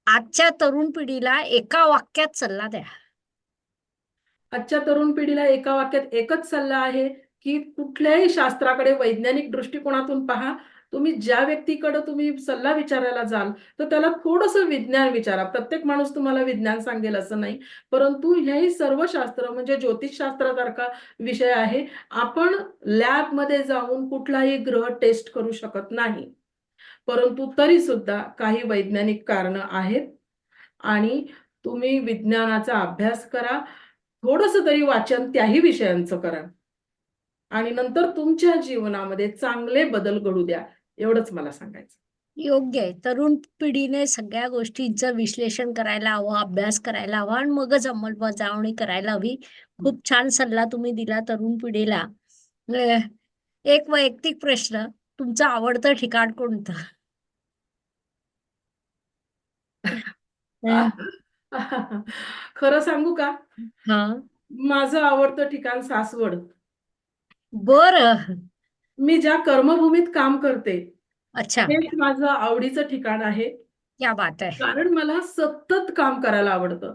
आजच्या तरुण पिढीला एका वाक्यात सल्ला द्या. आजच्या तरुण पिढीला एका वाक्यात एकच सल्ला आहे, की कुठल्याही शास्त्राकडे वैज्ञानिक दृष्टिकोनातून पहा. तुम्ही ज्या व्यक्तीकडे तुम्ही सल्ला विचारायला जाल, तर त्याला थोडंसं विज्ञान विचारा. प्रत्येक माणूस तुम्हाला विज्ञान सांगेल असं नाही. परंतु हेही सर्व शास्त्र म्हणजे ज्योतिषशास्त्रासारखा विषय आहे. आपण लॅबमध्ये जाऊन कुठलाही ग्रह टेस्ट करू शकत नाही. परंतु तरीसुद्धा काही वैज्ञानिक कारणं आहेत आणि तुम्ही विज्ञानाचा अभ्यास करा. थोडंसं तरी वाचन त्याही विषयांचं करा आणि नंतर तुमच्या जीवनामध्ये चांगले बदल घडू द्या, एवढंच मला सांगायचं. योग्य आहे. तरुण पिढीने सगळ्या गोष्टींचं विश्लेषण करायला हवं, अभ्यास करायला हवा आणि मगच अंमलबजावणी करायला हवी. हं. खूप छान सल्ला तुम्ही दिला तरुण पिढीला. अ, एक वैयक्तिक प्रश्न, तुमचं आवडतं ठिकाण कोणतं? अ, खरं सांगू का? हां. माझं आवडतं ठिकाण सासवड. बरं. मी ज्या कर्मभूमीत काम करते, अच्छा, हेच माझं आवडीचं ठिकाण आहे. क्या बात है! कारण मला सतत काम करायला आवडतं.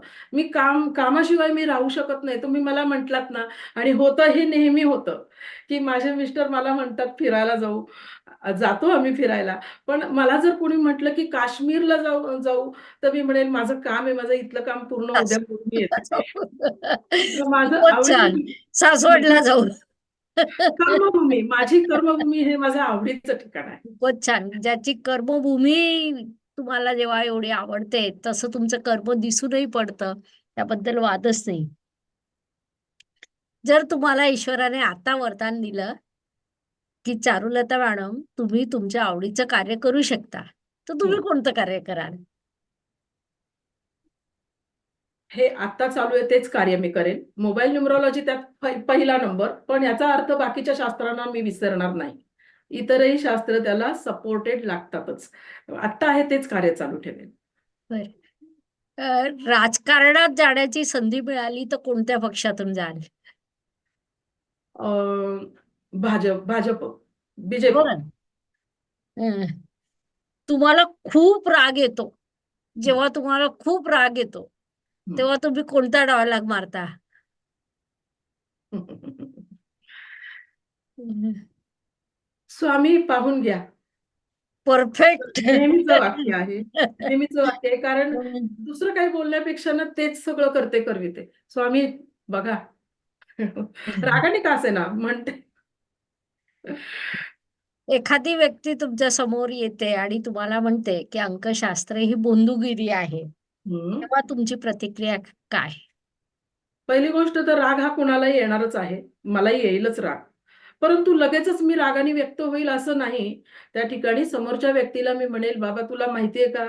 कामाशिवाय मी राहू शकत नाही. तुम्ही मला म्हटलात ना आणि होतं हे नेहमी होतं, की माझे मिस्टर मला म्हणतात फिरायला जाऊ. जातो आम्ही फिरायला. पण मला जर कोणी म्हटलं, की काश्मीरला जाऊ जाऊ, तर मी म्हणेल माझं काम आहे, माझं इथलं काम पूर्ण उद्या करून मी येते. तर माझं खूपच छान. आवडीचं सासवडला जाऊ. कर्मभूमी, माझी कर्मभूमी हे माझं आवडीचं ठिकाण आहे. खूपच छान. ज्याची कर्मभूमी तुम्हाला जेव्हा एवढी आवडते, तसं तुमचं कर्म दिसूनही पडतं. त्याबद्दल वादच नाही. जर तुम्हाला ईश्वराने आता वरदान दिलं, की चारुलता मॅडम तुम्ही तुमच्या आवडीचं कार्य करू शकता, तर तुम्ही हं. कोणतं कार्य कराल? हे आत्ता चालू आहे तेच कार्य मी करेन. मोबाईल न्यूमरॉलॉजी त्यात पहिला नंबर. पण याचा अर्थ बाकीच्या शास्त्रांना मी विसरणार नाही. इतरही शास्त्र त्याला सपोर्टेड लागतातच. आत्ता आहे तेच कार्य चालू ठेवेन. बरं. राजकारणात जाण्याची संधी मिळाली तर कोणत्या पक्षातून जाल? अ, भाजप, बीजेपी. बरं. हं. तुम्हाला खूप राग येतो. हं, जेव्हा तुम्हाला खूप राग येतो, हं. तेव्हा तुम्ही कोणता डायलॉग मारता? हं. स्वामी पाहून घ्या. परफेक्ट. नेहमीचं वाक्य आहे. नेहमीचं वाक्य आहे. कारण दुसरं काही बोलण्यापेक्षा ना तेच सगळं करते करविते. स्वामी बघा. रागाने का असेना म्हणते. एखादी व्यक्ती तुमच्या समोर येते आणि तुम्हाला म्हणते, की अंकशास्त्र ही बोंधुगिरी आहे. हं. तेव्हा तुमची प्रतिक्रिया काय? पहिली गोष्ट तर राग हा कुणालाही येणारच आहे. मलाही येईलच राग. परंतु लगेचच मी रागाने व्यक्त होईल असं नाही. त्या ठिकाणी समोरच्या व्यक्तीला मी म्हणेल, "बाबा तुला माहिती आहे का?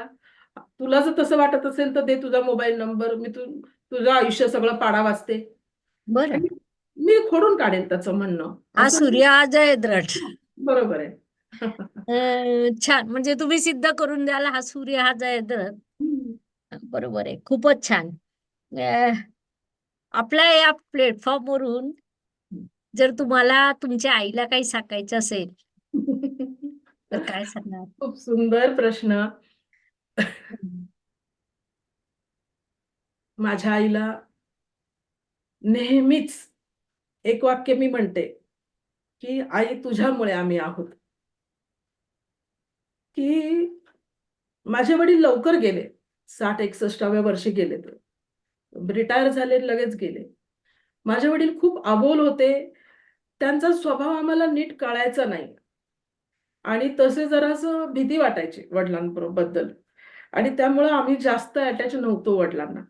तुला जर तसं वाटत असेल तर दे तुझा मोबाईल नंबर. मी तुझं आयुष्य सगळं पाडा वाचते." बरं. मी खोडून काढेन त्याचं म्हणणं हा असं सूर्य हा जयद्रथ. बरोबर आहे. छान, म्हणजे तुम्ही सिद्ध करून द्याल हा सूर्य हा जयद्रथ. बरोबर आहे, खूपच छान. अ, आपल्या या प्लॅटफॉर्मवरून जर तुम्हाला तुमच्या आईला काही सांगायचं असेल तर काय सांगणार? खूप सुंदर प्रश्न. माझ्या आईला नेहमीच एक वाक्य मी म्हणते, की "आई तुझ्यामुळे आम्ही आहोत." की माझे वडील लवकर गेले. 60-61व्या वर्षी गेले ते. रिटायर झाले, लगेच गेले. माझे वडील खूप अबोल होते. त्यांचा स्वभाव आम्हाला नीट कळायचा नाही आणि तसे जरासं भीती वाटायची वडिलांबद्दल आणि त्यामुळं आम्ही जास्त अटॅच नव्हतो वडिलांना.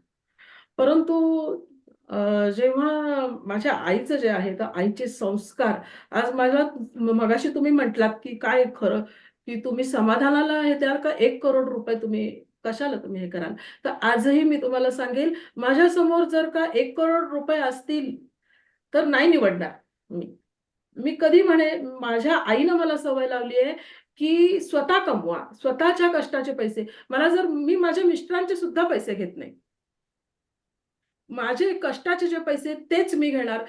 परंतु जेव्हा माझ्या आईचं जे आहे, तर आईचे संस्कार आज मला मगाशी तुम्ही म्हटलात, की काय खरं, की तुम्ही समाधानाला हे द्याल का ₹1 करोड तुम्ही कशाला तुम्ही हे कराल? तर आजही मी तुम्हाला सांगेल, माझ्यासमोर जर का ₹1 करोड असतील, तर नाही निवडणार मी. मी कधी म्हणेन माझ्या आईनं मला सवय लावली आहे, की स्वतः कमवा, स्वतःच्या कष्टाचे पैसे. मला जर मी माझ्या मिस्टरांचे सुद्धा पैसे घेत नाही. माझे कष्टाचे जे पैसे तेच मी घेणार.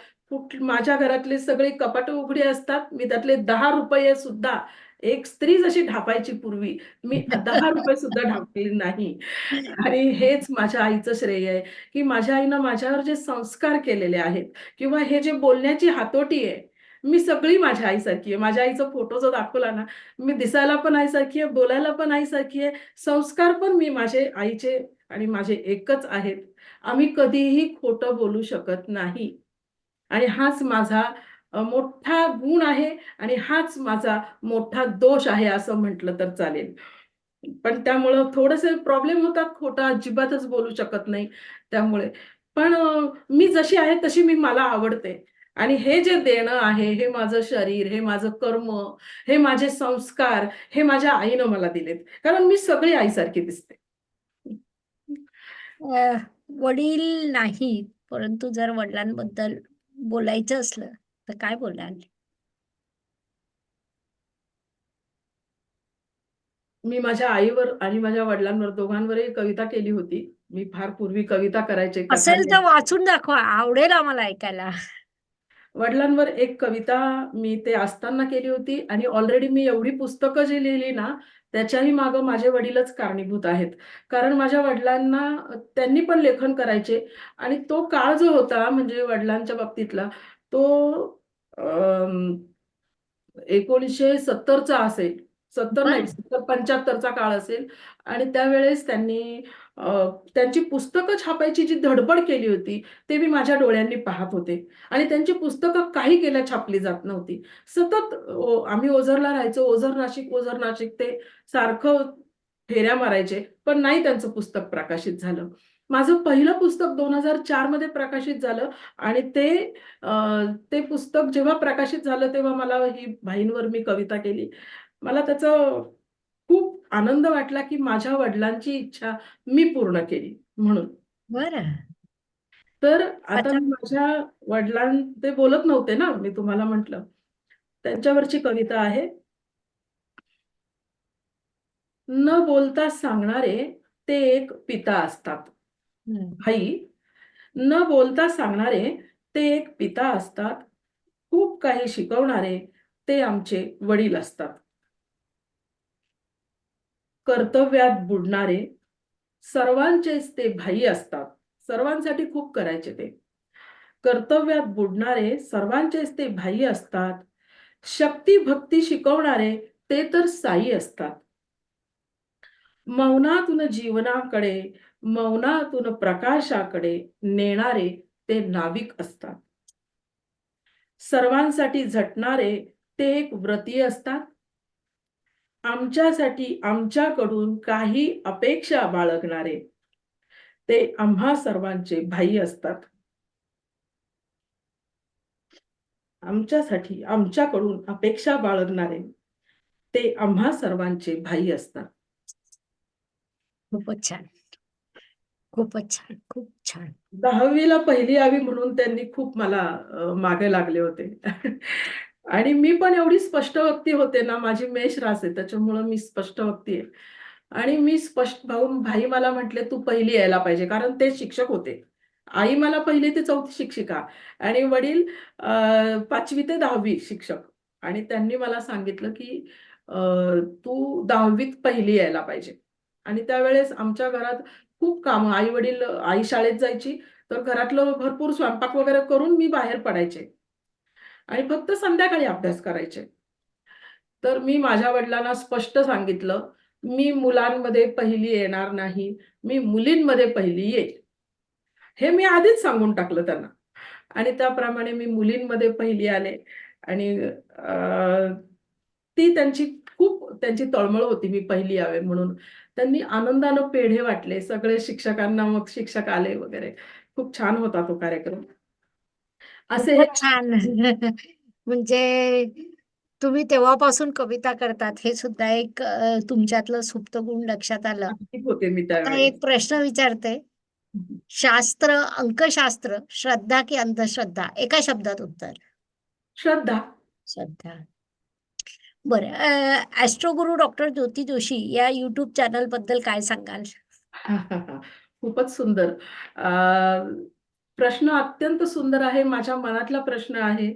माझ्या घरातले सगळे कपाटं उघडी असतात. मी त्यातले ₹10 सुद्धा एक स्त्री जशी ढापायची पूर्वी, मी ₹10 सुद्धा ढापलेले नाही. आणि हेच माझ्या आईचं श्रेय आहे, की माझ्या आईनं माझ्यावर जे संस्कार केलेले आहेत किंवा हे जे बोलण्याची हातोटी आहे, मी सगळी माझ्या आईसारखी आहे. माझ्या आईचा फोटो जर दाखवला ना, मी दिसायला पण आईसारखी आहे, बोलायला पण आईसारखी आहे. संस्कार पण मी माझे आईचे आणि माझे एकच आहेत. आम्ही कधीही खोटं बोलू शकत नाही आणि हाच माझा मोठा गुण आहे आणि हाच माझा मोठा दोष आहे असं म्हटलं तर चालेल. पण त्यामुळं थोडेसे प्रॉब्लेम होतात. खोटं अजिबातच बोलू शकत नाही त्यामुळे. पण मी जशी आहे तशी मी मला आवडते आणि हे जे देणं आहे, हे माझं शरीर, हे माझं कर्म, हे माझे संस्कार, हे माझ्या आईनं मला दिलेत. कारण मी सगळी आईसारखी दिसते. अ, वडील नाही, परंतु जर वडिलांबद्दल बोलायचं असलं तर काय बोलाल? मी माझ्या आईवर आणि माझ्या वडिलांवर दोघांवरही कविता केली होती. मी फार पूर्वी कविता करायचे, कथा असेल तर वाचून दाखवा, आवडेल आम्हाला ऐकायला. वडिलांवर एक कविता मी ते असताना केली होती आणि ऑलरेडी मी एवढी पुस्तकं जी लिहिली ना, त्याच्याही मागं माझे वडीलच कारणीभूत आहेत. कारण माझ्या वडिलांना त्यांनी पण लेखन करायचे आणि तो काळ जो होता म्हणजे वडिलांच्या बाबतीतला तो 1970चा असेल. 70 बर. नाही 75चा काळ असेल आणि त्यावेळेस त्यांनी अ, त्यांची पुस्तकं छापायची जी धडपड केली होती, ते मी माझ्या डोळ्यांनी पाहत होते आणि त्यांची पुस्तकं काही केल्या छापली जात नव्हती. सतत आम्ही ओझरला राहायचो. ओझर नाशिक ते सारखं फेऱ्या मारायचे, पण नाही त्यांचं पुस्तक प्रकाशित झालं. माझं पहिलं पुस्तक 2004 मध्ये प्रकाशित झालं आणि ते पुस्तक जेव्हा प्रकाशित झालं, तेव्हा मला ही भाईंवर मी कविता केली. मला त्याचा खूप आनंद वाटला, की माझ्या वडिलांची इच्छा मी पूर्ण केली म्हणून. बरं. तर आता आता मी माझ्या ते बोलत नव्हते ना, मी तुम्हाला म्हटलं. त्यांच्यावरची कविता आहे. न बोलता सांगणारे ते एक पिता असतात. हं. भाई, न बोलता सांगणारे ते एक पिता असतात. खूप काही शिकवणारे ते आमचे वडील असतात. कर्तव्यात बुडणारे सर्वांचेच ते भाई असतात. सर्वांसाठी खूप करायचे ते. कर्तव्यात बुडणारे सर्वांचेच ते भाई असतात. शक्ती भक्ती शिकवणारे ते तर साई असतात. मौनातून जीवनाकडे, मौनातून प्रकाशाकडे नेणारे ते नाविक असतात. सर्वांसाठी झटणारे ते एक व्रती असतात. आमच्यासाठी आमच्याकडून काही अपेक्षा बाळगणारे ते आम्हा सर्वांचे भाई असतात. आमच्यासाठी आमच्याकडून अपेक्षा बाळगणारे ते आम्हा सर्वांचे भाई असतात. खूपच छान. खूपच छान, खूप छान. 10वीला पहिली यावी म्हणून त्यांनी खूप मला मागे लागले होते. आणि मी पण एवढी स्पष्ट वक्ती होते ना, माझी मेष रास आहे त्याच्यामुळं मी स्पष्ट वक्ती आहे. आणि मी स्पष्ट भाई मला म्हटले, "तू पहिली यायला पाहिजे." कारण ते शिक्षक होते. आई मला 1ली ते 4थी शिक्षिका आणि वडील 5वी ते 10वी शिक्षक आणि त्यांनी मला सांगितलं, की अ, "तू 10वीत पहिली यायला पाहिजे." आणि त्यावेळेस आमच्या घरात खूप कामं आई-वडील आई शाळेत जायची, तर घरातलं भरपूर स्वयंपाक वगैरे करून मी बाहेर पडायचे आणि फक्त संध्याकाळी अभ्यास करायचे. तर मी माझ्या वडिलांना स्पष्ट सांगितलं, "मी मुलांमध्ये पहिली येणार नाही, मी मुलींमध्ये पहिली येईल." हे मी आधीच सांगून टाकलं त्यांना आणि त्याप्रमाणे मी मुलींमध्ये पहिली आले आणि ती त्यांची तळमळ होती मी पहिली यावे म्हणून. त्यांनी आनंदानं पेढे वाटले. सगळे शिक्षकांना मग शिक्षक आले वगैरे. खूप छान होता तो कार्यक्रम. असे हे खूपच छान. म्हणजे तुम्ही तेव्हापासून कविता करतात हे सुद्धा एक तुमच्यातलं सुप्त गुण लक्षात आलं. आत्तिक होते मी आता त्यावेळेस. एक प्रश्न विचारते. शास्त्र, अंकशास्त्र, श्रद्धा की अंधश्रद्धा? एका शब्दात उत्तर. श्रद्धा. श्रद्धा. बरं. ॲस्ट्रोगुरू डॉक्टर ज्योती जोशी या YouTube चॅनलबद्दल काय सांगाल? खूपच सुंदर. प्रश्न अत्यंत सुंदर आहे. माझ्या मनातला प्रश्न आहे.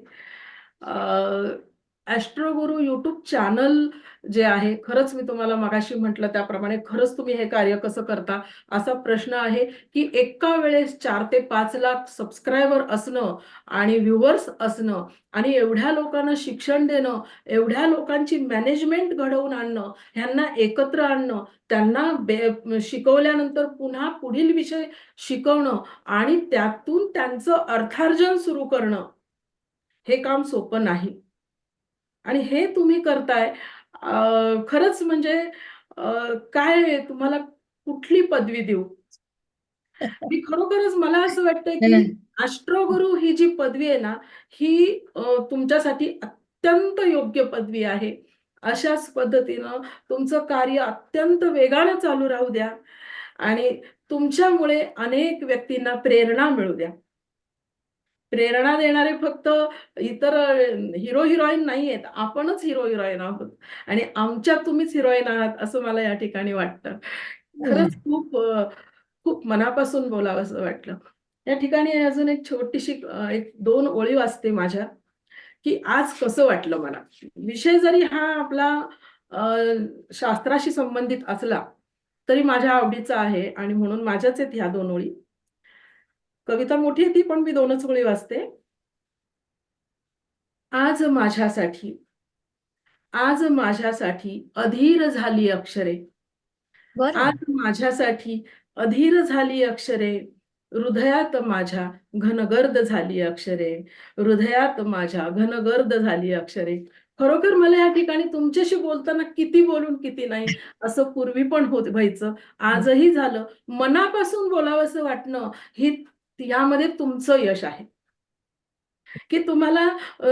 ॲस्ट्रो गुरु यूट्यूब चॅनल जे आहे, खरंच मी तुम्हाला मगाशी म्हटलं त्याप्रमाणे खरंच तुम्ही हे कार्य कसं करता? असा प्रश्न आहे, की एका वेळेस 4 ते 5 लाख सबस्क्रायबर असणं आणि व्ह्यूअर्स असणं आणि एवढ्या लोकांना शिक्षण देणं, एवढ्या लोकांची मॅनेजमेंट घडवून आणणं, ह्यांना एकत्र आणणं, त्यांना शिकवल्यानंतर पुन्हा पुढील विषय शिकवणं आणि त्यातून त्यांचं अर्थार्जन सुरू करणं, हे काम सोपं नाही. आणि हे तुम्ही करताय खरंच म्हणजे काय तुम्हाला कुठली पदवी देऊ? मी खरोखरच मला असं वाटतंय, की अष्टरोगुरू ही जी पदवी आहे ना, ही तुमच्यासाठी अत्यंत योग्य पदवी आहे. अशाच पद्धतीनं तुमचं कार्य अत्यंत वेगानं चालू राहू द्या आणि तुमच्यामुळे अनेक व्यक्तींना प्रेरणा मिळू द्या. प्रेरणा देणारे फक्त इतर हिरो-हिरोईन नाहीयेत. आपणच हिरो-हिरोईन आहोत आणि आमच्यात तुम्हीच हिरोईन आहात, असं मला या ठिकाणी वाटतं. खरंच खूप मनापासून बोलावसं वाटलं. या ठिकाणी अजून एक छोटीशी एक 2 ओळी वाचते माझ्या, की आज कसं वाटलं मला. विषय जरी हा आपला अ, शास्त्राशी संबंधित असला, तरी माझ्या आवडीचा आहे आणि म्हणून माझ्याच आहेत ह्या 2 ओळी. कविता मोठी आहे ती, पण मी 2च ओळी वाचते. आज माझ्यासाठी, आज माझ्यासाठी अधीर झाली अक्षरे. बरं. आज माझ्यासाठी अधीर झाली अक्षरे, हृदयात माझ्या घनगर्द झाली अक्षरे, हृदयात माझ्या घनगर्द झाली अक्षरे. खरोखर मला या ठिकाणी तुमच्याशी बोलताना किती बोलून किती नाही, असं पूर्वी पण व्हायचं. आजही झालं. मनापासून बोलावसं वाटणं, ही यामध्ये तुमचं यश आहे. की तुम्हाला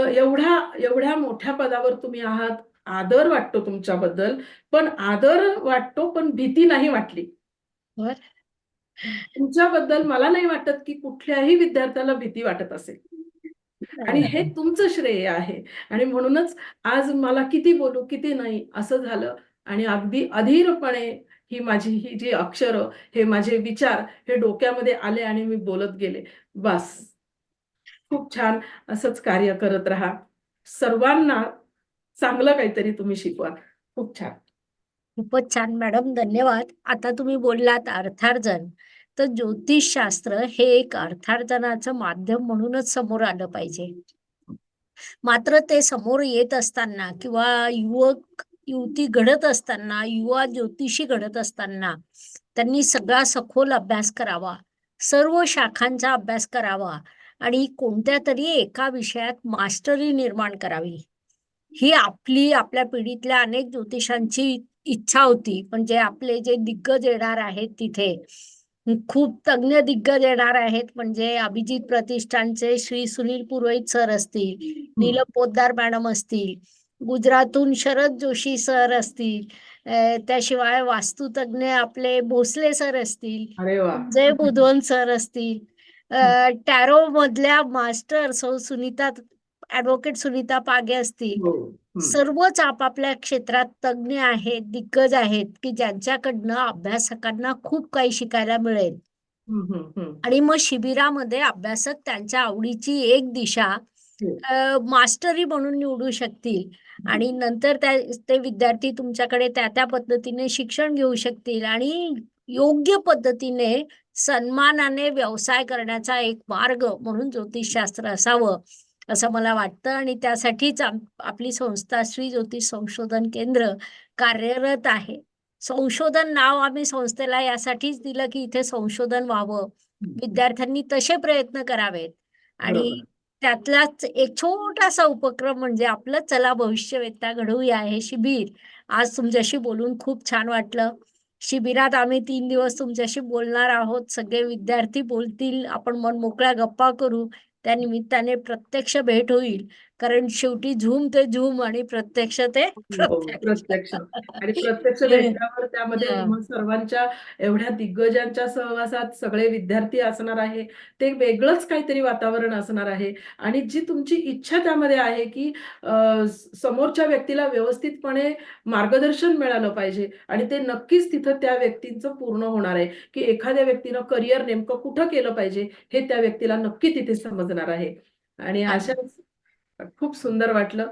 एवढ्या मोठ्या पदावर तुम्ही आहात. आदर वाटतो तुमच्याबद्दल. पण आदर वाटतो, पण भीती नाही वाटली. बरं. तुमच्याबद्दल मला नाही वाटत, की कुठल्याही विद्यार्थ्याला भीती वाटत असेल. आणि हे तुमचं श्रेय आहे आणि म्हणूनच आज मला किती बोलू, किती नाही असं झालं आणि अगदी अधीरपणे ही जी अक्षरं, हे माझे विचार हे डोक्यामध्ये आले आणि मी बोलत गेले. बास. खूप छान असंच कार्य करत राहा. सर्वांना चांगलं काहीतरी तुम्ही शिकवा. खूप छान. खूपच छान मॅडम, धन्यवाद. आता तुम्ही बोललात अर्थार्जन, तर ज्योतिषशास्त्र हे एक अर्थार्जनाचं माध्यम म्हणूनच समोर आलं पाहिजे. मात्र ते समोर येत असताना किंवा युवक-युवती घडत असताना, युवा ज्योतिषी घडत असताना, त्यांनी सगळा सखोल अभ्यास करावा, सर्व शाखांचा अभ्यास करावा आणि कोणत्यातरी एका विषयात मास्टरी निर्माण करावी. ही आपल्या पिढीतल्या अनेक ज्योतिषांची इच्छा होती. म्हणजे आपले जे दिग्गज येणार आहेत तिथे, खूप तज्ञ दिग्गज येणार आहेत. म्हणजे अभिजित प्रतिष्ठानचे श्री सुनील पुरोहित सर असतील, हं. नीलम पोद्दार मॅडम असतील गुजरातहून शरद जोशी सर असतील, त्याशिवाय वास्तुतज्ञ आपले भोसले सर असतील, अरे वा. संजय बुधवन सर असतील, हं, टॅरो मधल्या मास्टर सुनीता, ॲडव्होकेट सुनीता पागे असतील. हो. हं. सर्वच आपापल्या क्षेत्रात तज्ञ आहेत, दिग्गज आहेत, की ज्यांच्याकडनं अभ्यासकांना खूप काही शिकायला मिळेल. हं, हं, हं. आणि मग शिबिरामध्ये अभ्यासक त्यांच्या आवडीची एक दिशा हो. मास्टरी म्हणून निवडू शकतील हं, आणि नंतर ते विद्यार्थी तुमच्याकडे त्या पद्धतीने शिक्षण घेऊ शकतील आणि योग्य पद्धतीने सन्मानाने व्यवसाय करण्याचा एक मार्ग म्हणून ज्योतिषशास्त्र असावं, असं मला वाटतं आणि त्यासाठीच आपली संस्था श्री ज्योतिष संशोधन केंद्र कार्यरत आहे. संशोधन नाव आम्ही संस्थेला यासाठीच दिलं, की इथे संशोधन व्हावं. हं. विद्यार्थ्यांनी तसे प्रयत्न करावेत आणि बरोबर. त्यातलाच एक छोटासा उपक्रम म्हणजे आपलं चला भविष्यवेत्ता घडवूया हे शिबिर. आज तुमच्याशी बोलून खूप छान वाटलं. शिबिरात आम्ही 3 दिवस तुमच्याशी बोलणार आहोत. सगळे विद्यार्थी बोलतील, आपण मनमोकळ्या गप्पा करू. त्या निमित्ताने प्रत्यक्ष भेट होईल. कारण शेवटी Zoom ते Zoom आणि प्रत्यक्ष ते हो, प्रत्यक्ष. प्रत्यक्ष आणि प्रत्यक्ष भेटल्यावर त्यामध्ये हां. मग सर्वांच्या एवढ्या दिग्गजांच्या सहवासात सगळे विद्यार्थी असणार आहे. ते वेगळंच काहीतरी वातावरण असणार आहे आणि जी तुमची इच्छा त्यामध्ये आहे, की समोरच्या व्यक्तीला व्यवस्थितपणे मार्गदर्शन मिळालं पाहिजे आणि ते नक्कीच तिथं त्या व्यक्तीचं पूर्ण होणार आहे, की एखाद्या व्यक्तीनं करियर नेमकं कुठं केलं पाहिजे, हे त्या व्यक्तीला नक्की तिथे समजणार आहे आणि अशाच खूप सुंदर वाटलं.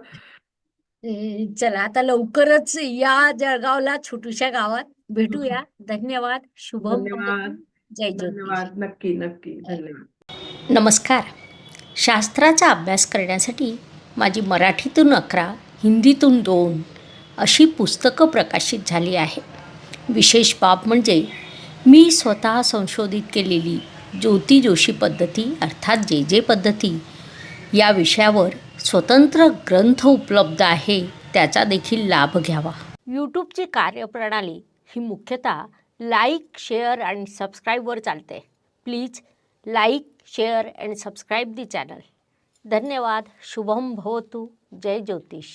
चला आता लवकरच या जळगावला छोटूशा गावात भेटूया. धन्यवाद. शुभम भवतु. धन्यवाद. जय ज्योतिष. धन्यवाद. नक्की, नक्की. धन्यवाद. नमस्कार. शास्त्राचा अभ्यास करण्यासाठी माझी मराठीतून 11, हिंदीतून 2 अशी पुस्तकं प्रकाशित झाली आहे. विशेष बाब म्हणजे मी स्वतः संशोधित केलेली ज्योती जोशी पद्धती अर्थात जे पद्धती या विषयावर स्वतंत्र ग्रंथ उपलब्ध आहे, त्याचा देखील लाभ घ्यावा. यूट्यूबची कार्यप्रणाली ही मुख्यतः लाईक, शेअर आणि सबस्क्राईबवर चालते. Please like, share and subscribe the channel. धन्यवाद. शुभम भवतु. जय ज्योतिष.